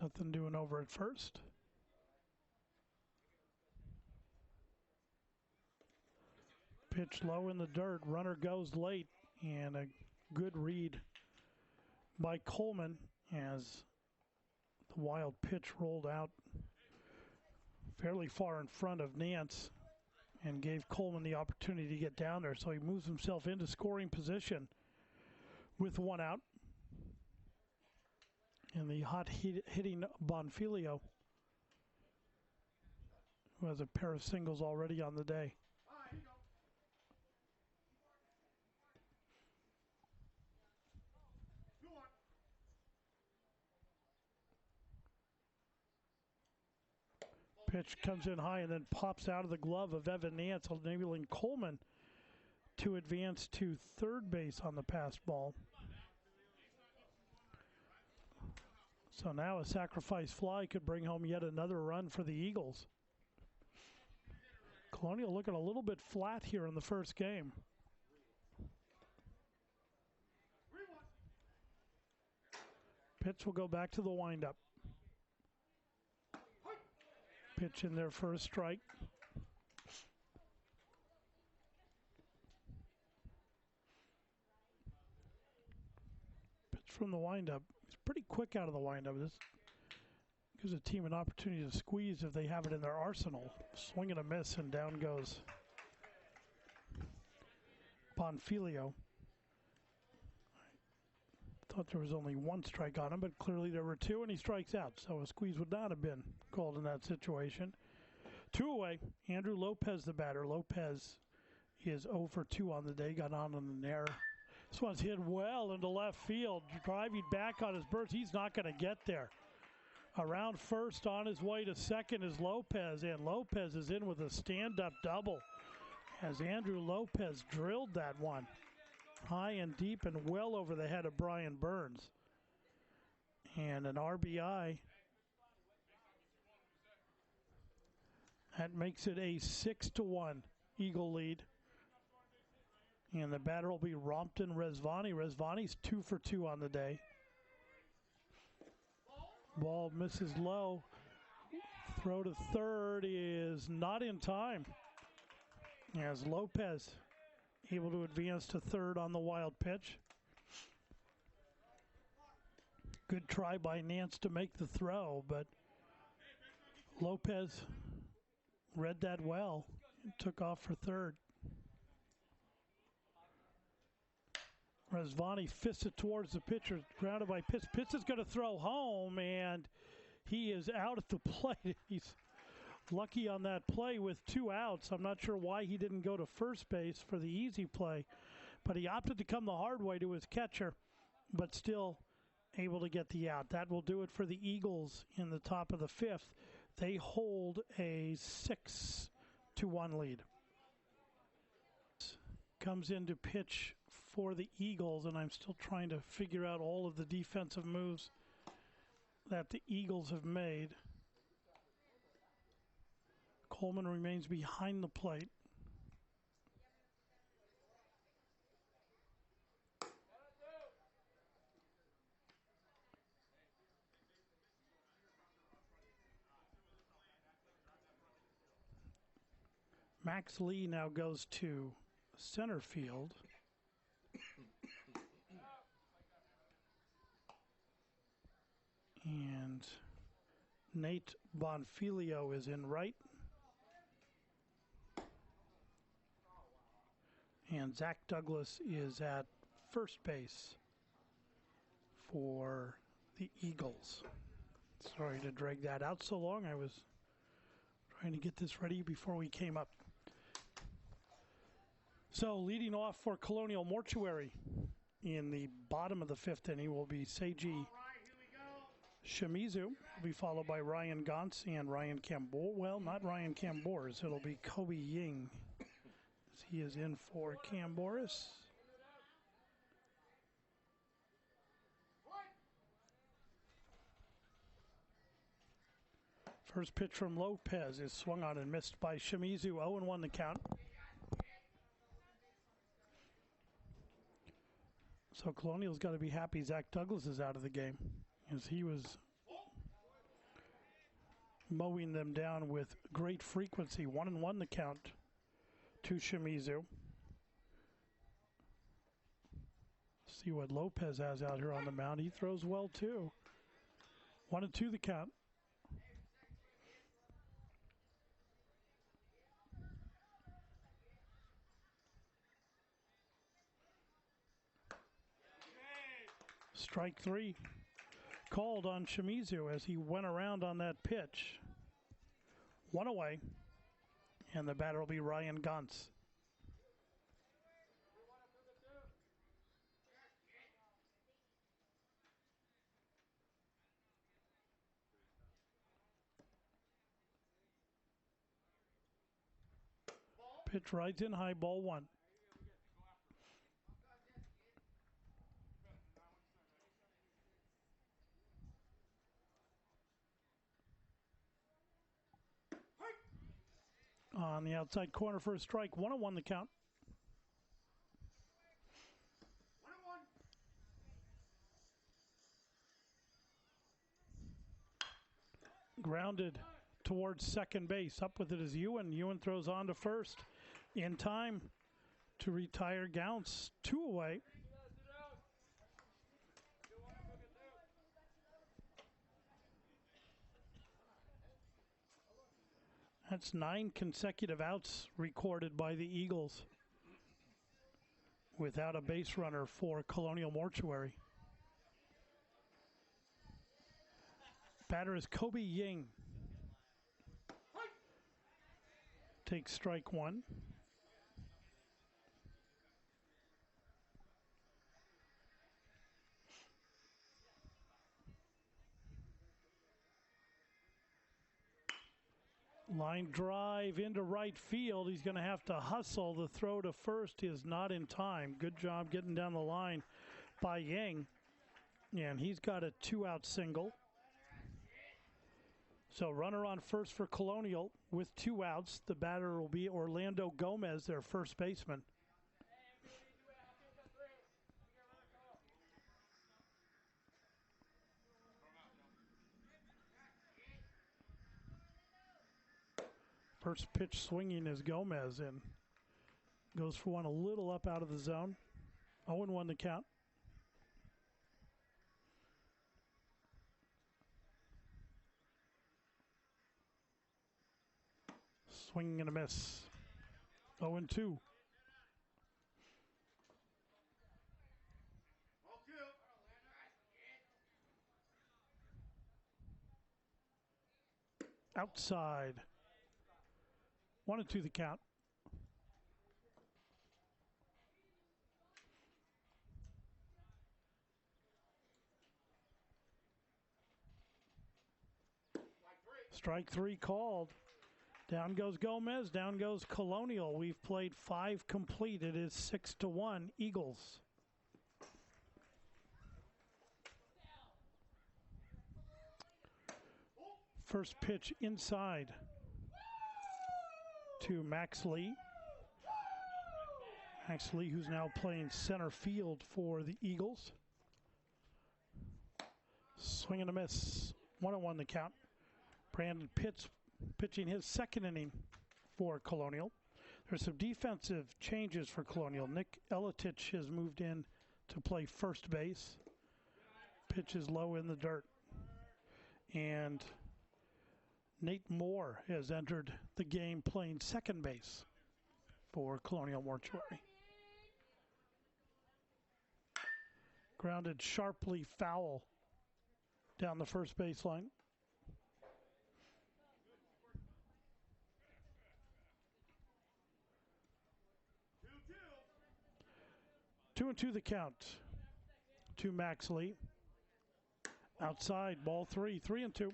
Nothing doing over at first. Pitch low in the dirt. Runner goes late. And a good read by Coleman as the wild pitch rolled out fairly far in front of Nance and gave Coleman the opportunity to get down there. So he moves himself into scoring position with one out. And the hot hitting Bonfilio, who has a pair of singles already on the day. Pitch comes in high and then pops out of the glove of Evan Nance, enabling Coleman to advance to third base on the pass ball. So now a sacrifice fly could bring home yet another run for the Eagles. Colonial looking a little bit flat here in the first game. Pitch will go back to the windup. Pitch in there for a strike. Pitch from the windup. He's pretty quick out of the windup. This gives a team an opportunity to squeeze if they have it in their arsenal. Swing and a miss, and down goes Bonfilio. Thought there was only one strike on him, but clearly there were two, and he strikes out. So a squeeze would not have been called in that situation. 2 away. Andrew Lopez, the batter. Lopez is 0 for 2 on the day. Got on an error. This one's hit well into left field. Driving back on his burst. He's not going to get there. Around first, on his way to second is Lopez, and Lopez is in with a stand-up double as Andrew Lopez drilled that one high and deep and well over the head of Brian Burns. And an RBI. That makes it a 6-1 Eagle lead. And the batter will be Rompton Rezvani. Rezvani's 2 for 2 on the day. Ball misses low. Throw to third is not in time, as Lopez able to advance to third on the wild pitch. Good try by Nance to make the throw, but Lopez read that well took off for third. Razvani fists it towards the pitcher, grounded by Pitts. Pitts is going to throw home, and he is out at the plate. He's lucky on that play with 2 outs. I'm not sure why he didn't go to first base for the easy play, but he opted to come the hard way to his catcher, but still able to get the out. That will do it for the Eagles in the top of the 5th. They hold a 6-1 lead. Comes in to pitch for the Eagles, and I'm still trying to figure out all of the defensive moves that the Eagles have made. Coleman remains behind the plate. Max Lee now goes to center field. And Nate Bonfilio is in right. And Zach Douglas is at first base for the Eagles. Sorry to drag that out so long. I was trying to get this ready before we came up. So leading off for Colonial Mortuary in the bottom of the 5th inning will be Seiji Shimizu. Will be followed by Ryan Gantz and Ryan Cambor. Well, not Ryan Camboris. It'll be Kobe Ying. He is in for Camboris. First pitch from Lopez is swung on and missed by Shimizu. 0-1 the count. So Colonial's got to be happy Zach Douglas is out of the game, as he was mowing them down with great frequency. 1-1 the count to Shimizu. See what Lopez has out here on the mound. He throws well too. 1-2 the count. Strike 3 called on Shimizu as he went around on that pitch. 1 away, and the batter will be Ryan Gantz. Pitch rides in high, ball 1. On the outside corner for a strike. 1-1 the count. 1-1. Grounded towards second base. Up with it is Ewan. Ewan throws on to first in time to retire Gantz. 2 away. That's 9 consecutive outs recorded by the Eagles without a base runner for Colonial Mortuary. Batter is Kobe Ying. Takes strike 1. Line drive into right field. He's going to have to hustle. The throw to first is not in time. Good job getting down the line by Yang. And he's got a 2-out single. So runner on first for Colonial with 2 outs. The batter will be Orlando Gomez, their first baseman. First pitch swinging is Gomez, and goes for one a little up out of the zone. 0-1 the count. Swing and a miss. 0-2. Ball two. Outside. 1-2 the count. Strike three called. Down goes Gomez. Down goes Colonial. We've played 5 complete. It is 6-1 Eagles. First pitch inside to Max Lee. Max Lee, who's now playing center field for the Eagles. Swing and a miss. 1-1 the count. Brandon Pitts pitching his second inning for Colonial. There's some defensive changes for Colonial. Nick Eletich has moved in to play first base. Pitch is low in the dirt. And Nate Moore has entered the game playing second base for Colonial Mortuary. Grounded sharply foul down the first baseline. 2-2 the count to Max Lee. Outside, ball 3, 3-2.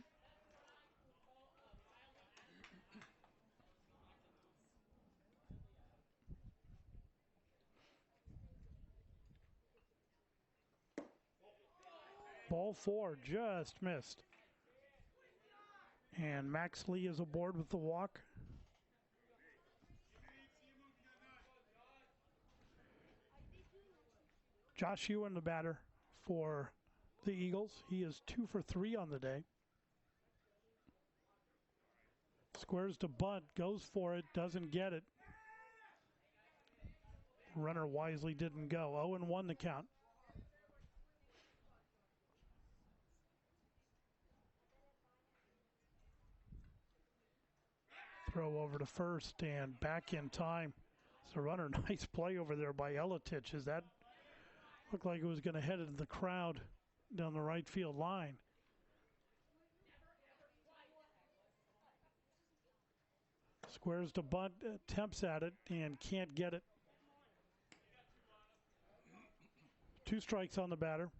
Ball 4 just missed. And Max Lee is aboard with the walk. Josh Ewan, the batter for the Eagles. He is 2 for 3 on the day. Squares to bunt, goes for it, doesn't get it. Runner wisely didn't go. 0-1 the count. Throw over to first and back in time. So runner, nice play over there by Eletich. As that looked like it was going to head into the crowd down the right field line. Squares to bunt, attempts at it and can't get it. 2 strikes on the batter.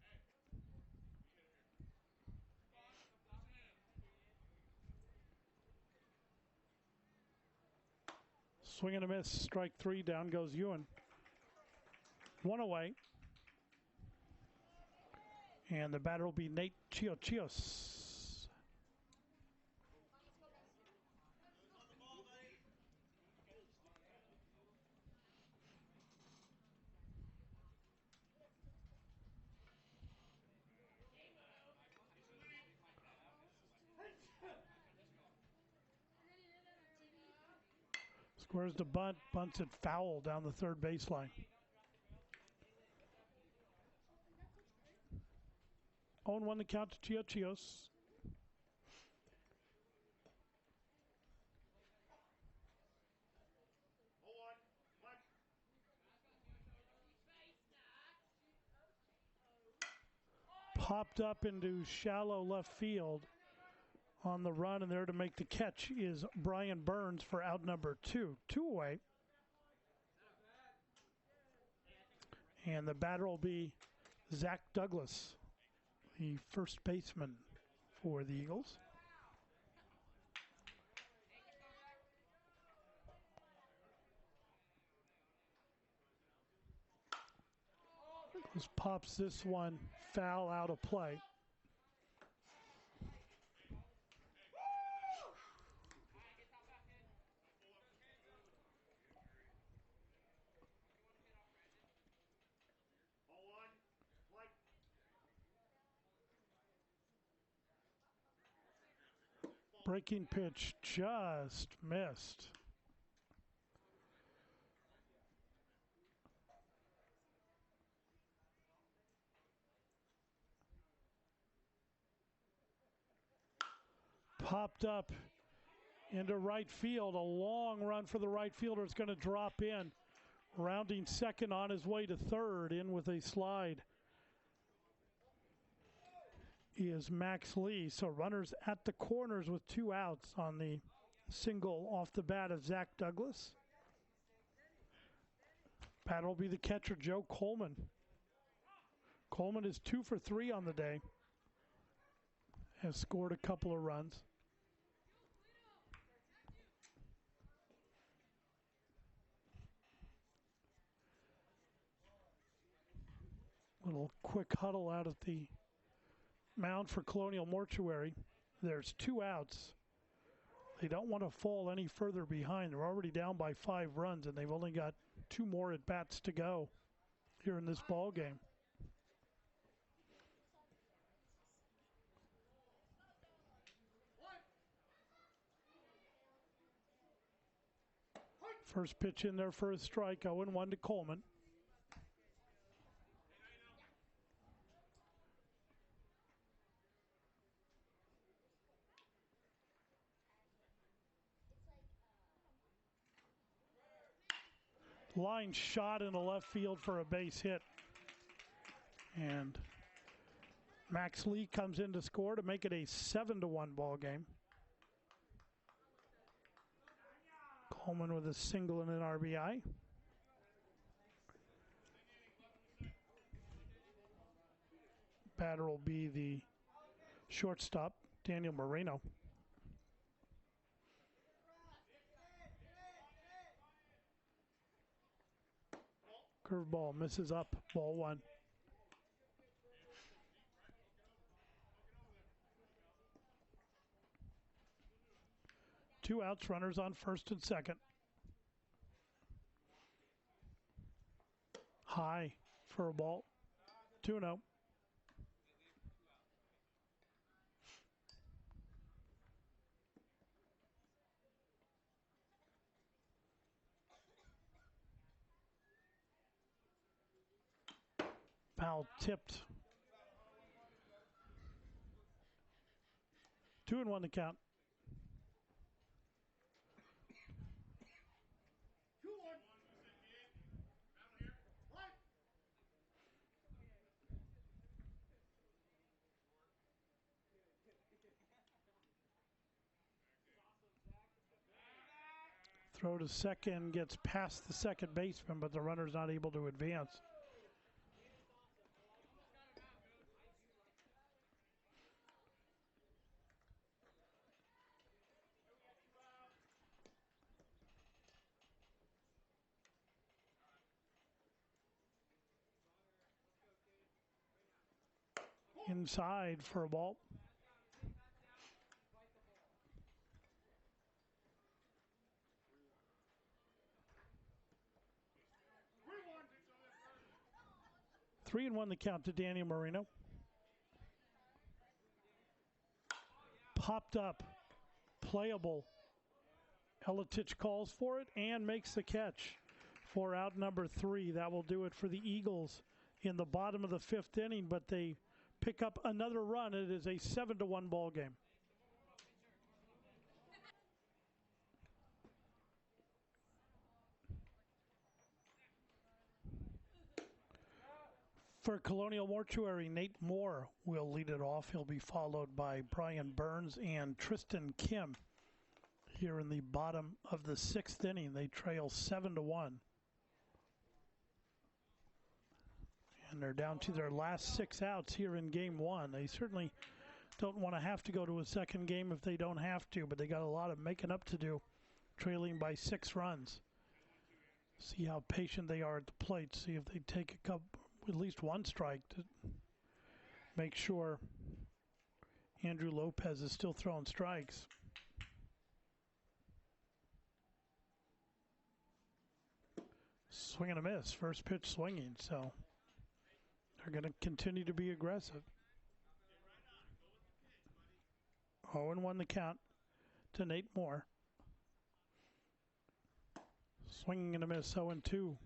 Swing and a miss, strike 3, down goes Ewan. 1 away. And the batter will be Nate Chios. Squares the bunt, bunts it foul down the third baseline. 0-1 the count to Chios. Popped up into shallow left field on the run, and there to make the catch is Brian Burns for out number 2. 2 away. And the batter will be Zach Douglas, the first baseman for the Eagles. Douglas pops this one foul out of play. Breaking pitch just missed. Popped up into right field. A long run for the right fielder. It's going to drop in. Rounding second on his way to third, in with a slide is Max Lee. So runners at the corners with 2 outs on the single off the bat of Zach Douglas. Batter will be the catcher, Joe Coleman. Coleman is 2 for 3 on the day. Has scored a couple of runs. Little quick huddle out at the mound for Colonial Mortuary. There's 2 outs. They don't want to fall any further behind. They're already down by 5 runs, and they've only got 2 more at bats to go here in this ball game. First pitch in there for a strike, 0-1 to Coleman. Line shot in the left field for a base hit. And Max Lee comes in to score to make it a 7-1 ball game. Coleman with a single and an RBI. Batter will be the shortstop, Daniel Moreno. Curveball misses up, ball 1. Two outs, runners on first and second. High for a ball, 2-0. Foul tipped. 2-1 the count. Throw to second, gets past the second baseman, but the runner's not able to advance. Inside for a ball. Three and one the count to Daniel Moreno. Popped up, playable. Eletich calls for it and makes the catch for out number 3. That will do it for the Eagles in the bottom of the 5th inning, but they pick up another run. It is a 7-1 ball game. For Colonial Mortuary, Nate Moore will lead it off. He'll be followed by Brian Burns and Tristan Kim. Here in the bottom of the 6th inning, they trail 7-1. And they're down to their last 6 outs here in game 1. They certainly don't want to have to go to a second game if they don't have to, but they got a lot of making up to do, trailing by 6 runs. See how patient they are at the plate. See if they take a couple, at least one strike to make sure Andrew Lopez is still throwing strikes. Swing and a miss. First pitch swinging, so they're going to continue to be aggressive. 0-1 the count to Nate Moore. Swinging and a miss, 0-2.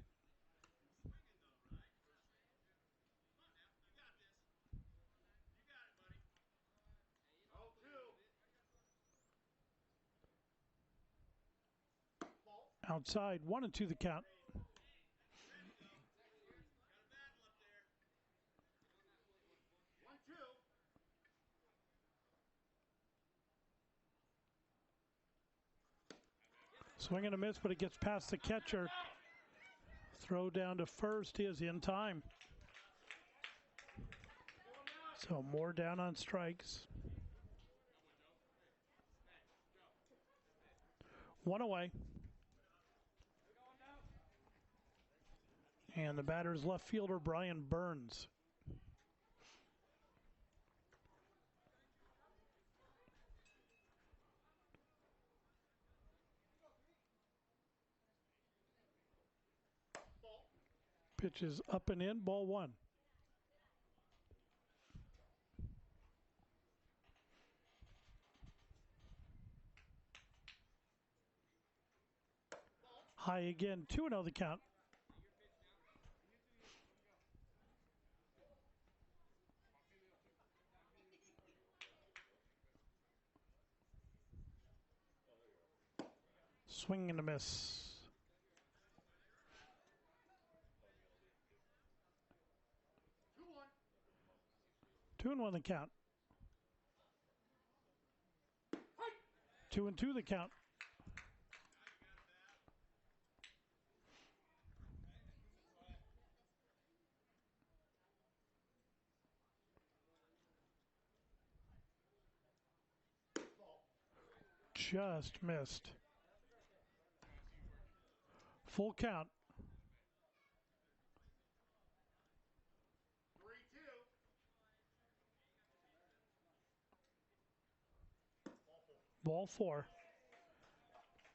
Outside, 1-2 the count. Swing and a miss, but it gets past the catcher. Throw down to first is in time. So more down on strikes. 1 away. And the batter's left fielder, Brian Burns. Pitch is up and in, ball 1. High again, 2-0 the count. Swing and a miss. 2-1 the count. 2-2 the count. Just missed. Full count. 3-2. Ball 4.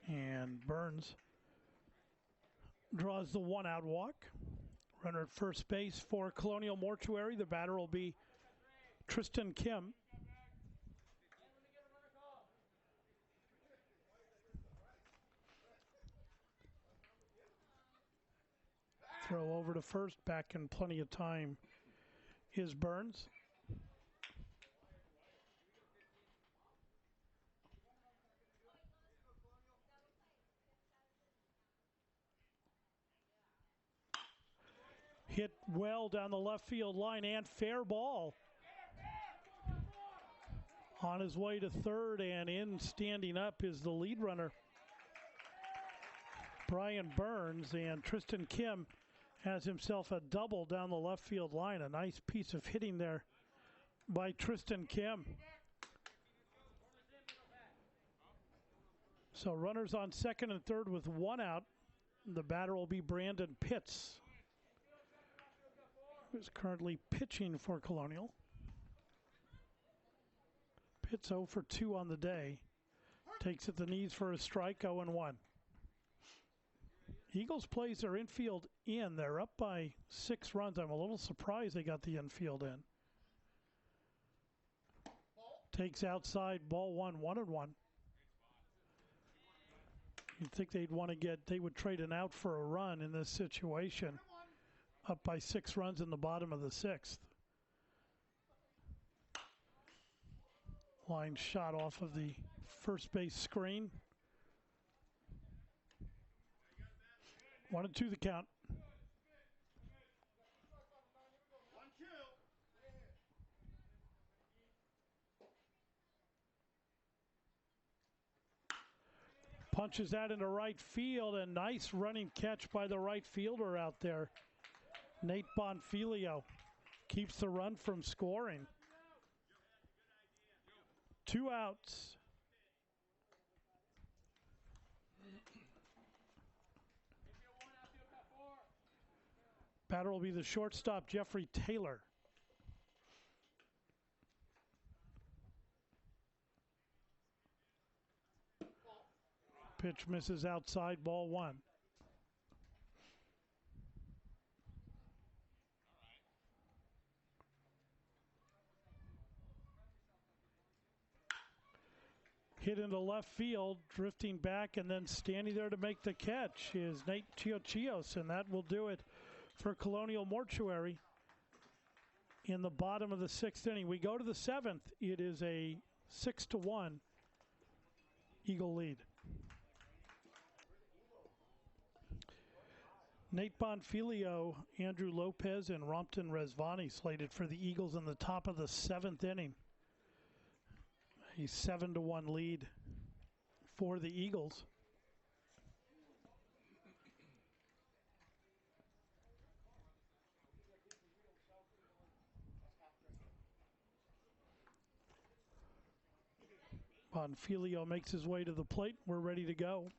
And Burns draws the 1-out walk. Runner at first base for Colonial Mortuary. The batter will be Tristan Kim. Throw over to first, back in plenty of time is Burns. Hit well down the left field line and fair ball. On his way to third and in standing up is the lead runner, Brian Burns, and Tristan Kim has himself a double down the left field line. A nice piece of hitting there by Tristan Kim. So runners on second and third with 1 out. The batter will be Brandon Pitts, who's currently pitching for Colonial. Pitts 0 for 2 on the day. Takes at the knees for a strike, 0-1. Eagles plays their infield in. They're up by 6 runs. I'm a little surprised they got the infield in. Takes outside, ball 1, 1-1. You'd think they would trade an out for a run in this situation. Up by 6 runs in the bottom of the 6th. Line shot off of the first base screen. 1-2 the count. 1-2. Punches that into right field, and nice running catch by the right fielder out there. Nate Bonfilio keeps the run from scoring. 2 outs. Batter will be the shortstop, Jeffrey Taylor. Pitch misses outside, ball 1. Hit into left field, drifting back, and then standing there to make the catch is Nate Chiochios, and that will do it for Colonial Mortuary in the bottom of the 6th inning. We go to the 7th. It is a 6-1 Eagle lead. Nate Bonfilio, Andrew Lopez, and Rompton Rezvani slated for the Eagles in the top of the 7th inning. A 7-1 lead for the Eagles. Bonfilio makes his way to the plate. We're ready to go.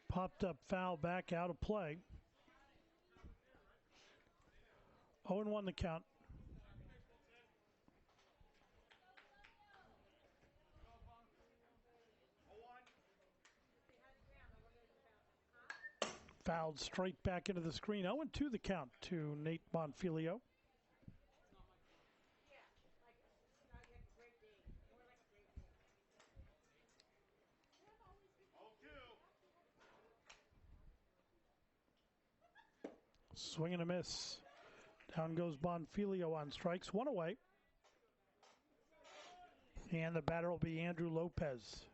Popped up foul back out of play. 0-1 the count. Fouled straight back into the screen. 0-2 the count to Nate Bonfilio. Swing and a miss. Down goes Bonfilio on strikes. 1 away. And the batter will be Andrew Lopez.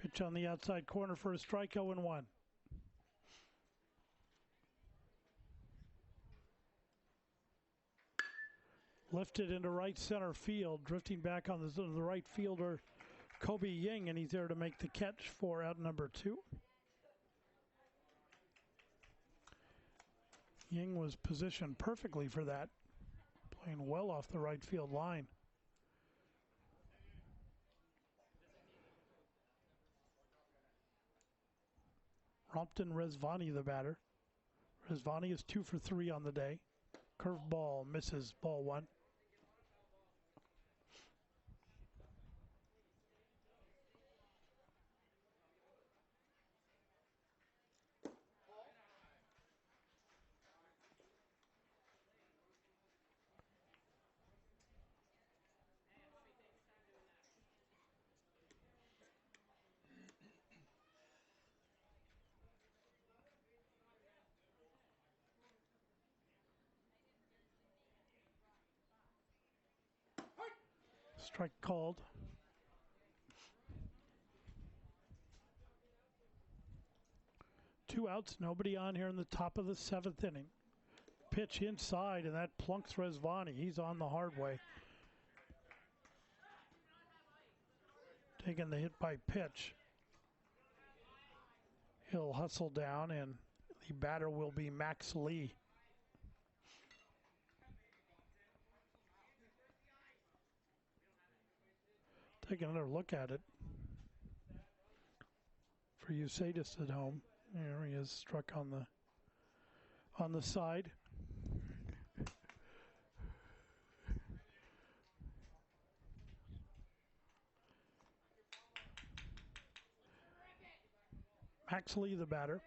Pitch on the outside corner for a strike. 0-1. Lifted into right center field, drifting back on the right fielder, Kobe Ying, and he's there to make the catch for out number 2. Ying was positioned perfectly for that, playing well off the right field line. Rompton Rezvani, the batter. Rezvani is 2 for 3 on the day. Curveball misses, ball 1. Strike called. Two outs, nobody on here in the top of the 7th inning. Pitch inside, and that plunks Rezvani. He's on the hard way. Taking the hit by pitch. He'll hustle down, and the batter will be Max Lee. Take another look at it for you sadists at home. There he is, struck on the side. Max Lee, the batter.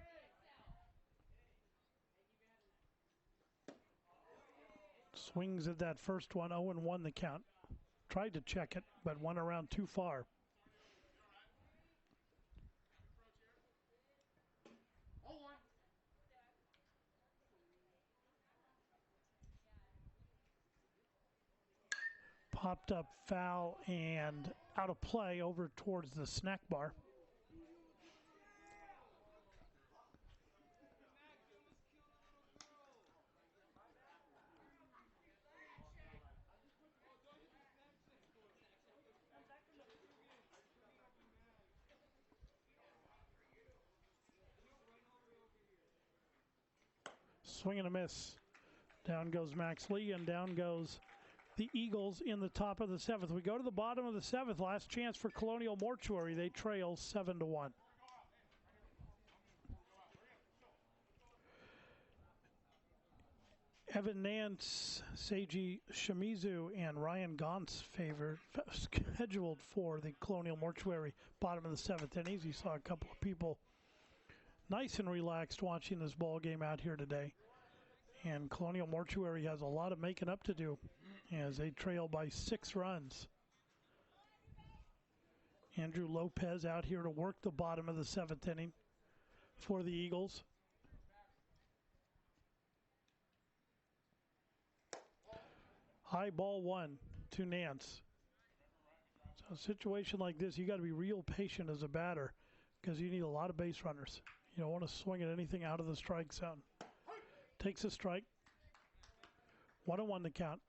Swings at that first one. 0-1 the count. Tried to check it, but went around too far. Popped up foul and out of play over towards the snack bar. Swing and a miss. Down goes Max Lee, and down goes the Eagles in the top of the 7th. We go to the bottom of the 7th. Last chance for Colonial Mortuary. They trail 7-1. Evan Nance, Seiji Shimizu, and Ryan Gauntz scheduled for the Colonial Mortuary bottom of the 7th innings. You saw a couple of people nice and relaxed watching this ball game out here today. And Colonial Mortuary has a lot of making up to do as they trail by 6 runs. Andrew Lopez out here to work the bottom of the 7th inning for the Eagles. High ball 1 to Nance. So a situation like this, you got to be real patient as a batter because you need a lot of base runners. You don't want to swing at anything out of the strike zone. Takes a strike. 1-1 the count.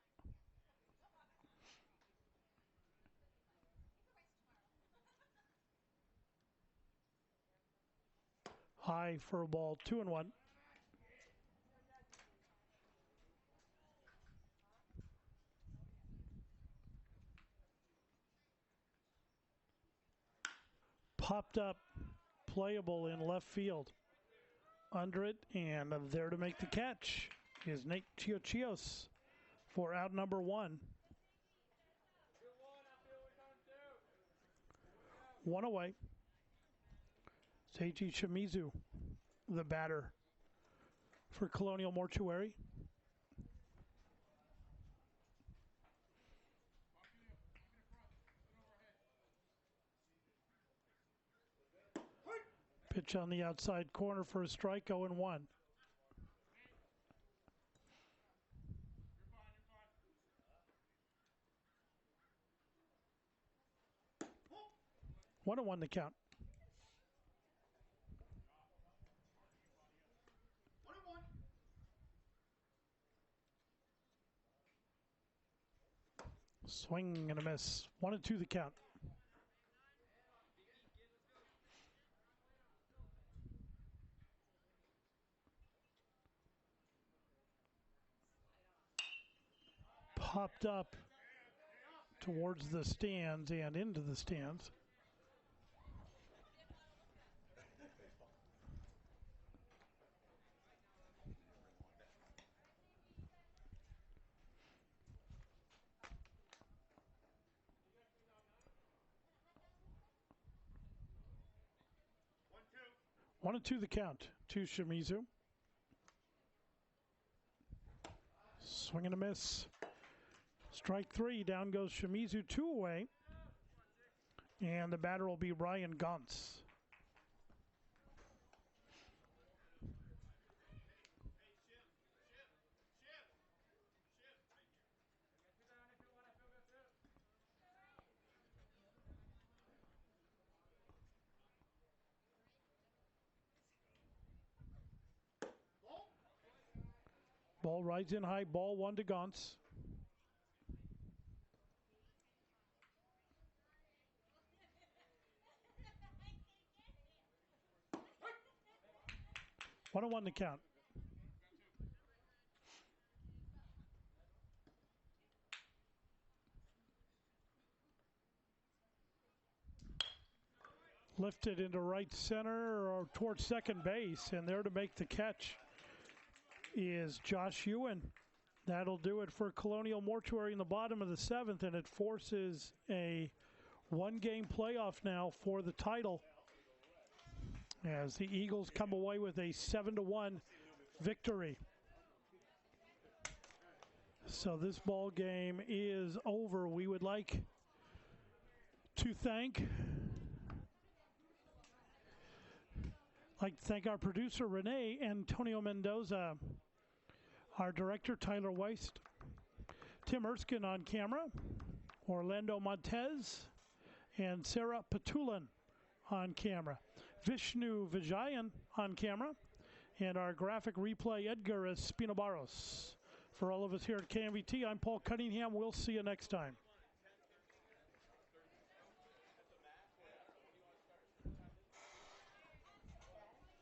High for a ball, 2-1. Popped up, playable in left field. Under it, and there to make the catch is Nate Chiochios for out number 1. 1 away. Seiji Shimizu, the batter for Colonial Mortuary. Pitch on the outside corner for a strike, 0-1. One and one to count. 1-1. Swing and a miss. 1-2 the count. Popped up towards the stands and into the stands. One and two the count to Shimizu. Swing and a miss. Strike 3, down goes Shimizu, 2 away. And the batter will be Ryan Gauntz. Ball rides in high, ball 1 to Gauntz. One and one to count. Lifted into right center or towards second base, and there to make the catch is Josh Ewan. That'll do it for Colonial Mortuary in the bottom of the 7th, and it forces a 1-game playoff now for the title as the Eagles come away with a 7-1 victory. So this ball game is over. We would like to thank our producer Renee, Antonio Mendoza, our director Tyler Weist, Tim Erskine on camera, Orlando Montez, and Sarah Patulin on camera, Vishnu Vijayan on camera, and our graphic replay Edgar Espinobaros. For all of us here at KMVT, I'm Paul Cunningham. We'll see you next time.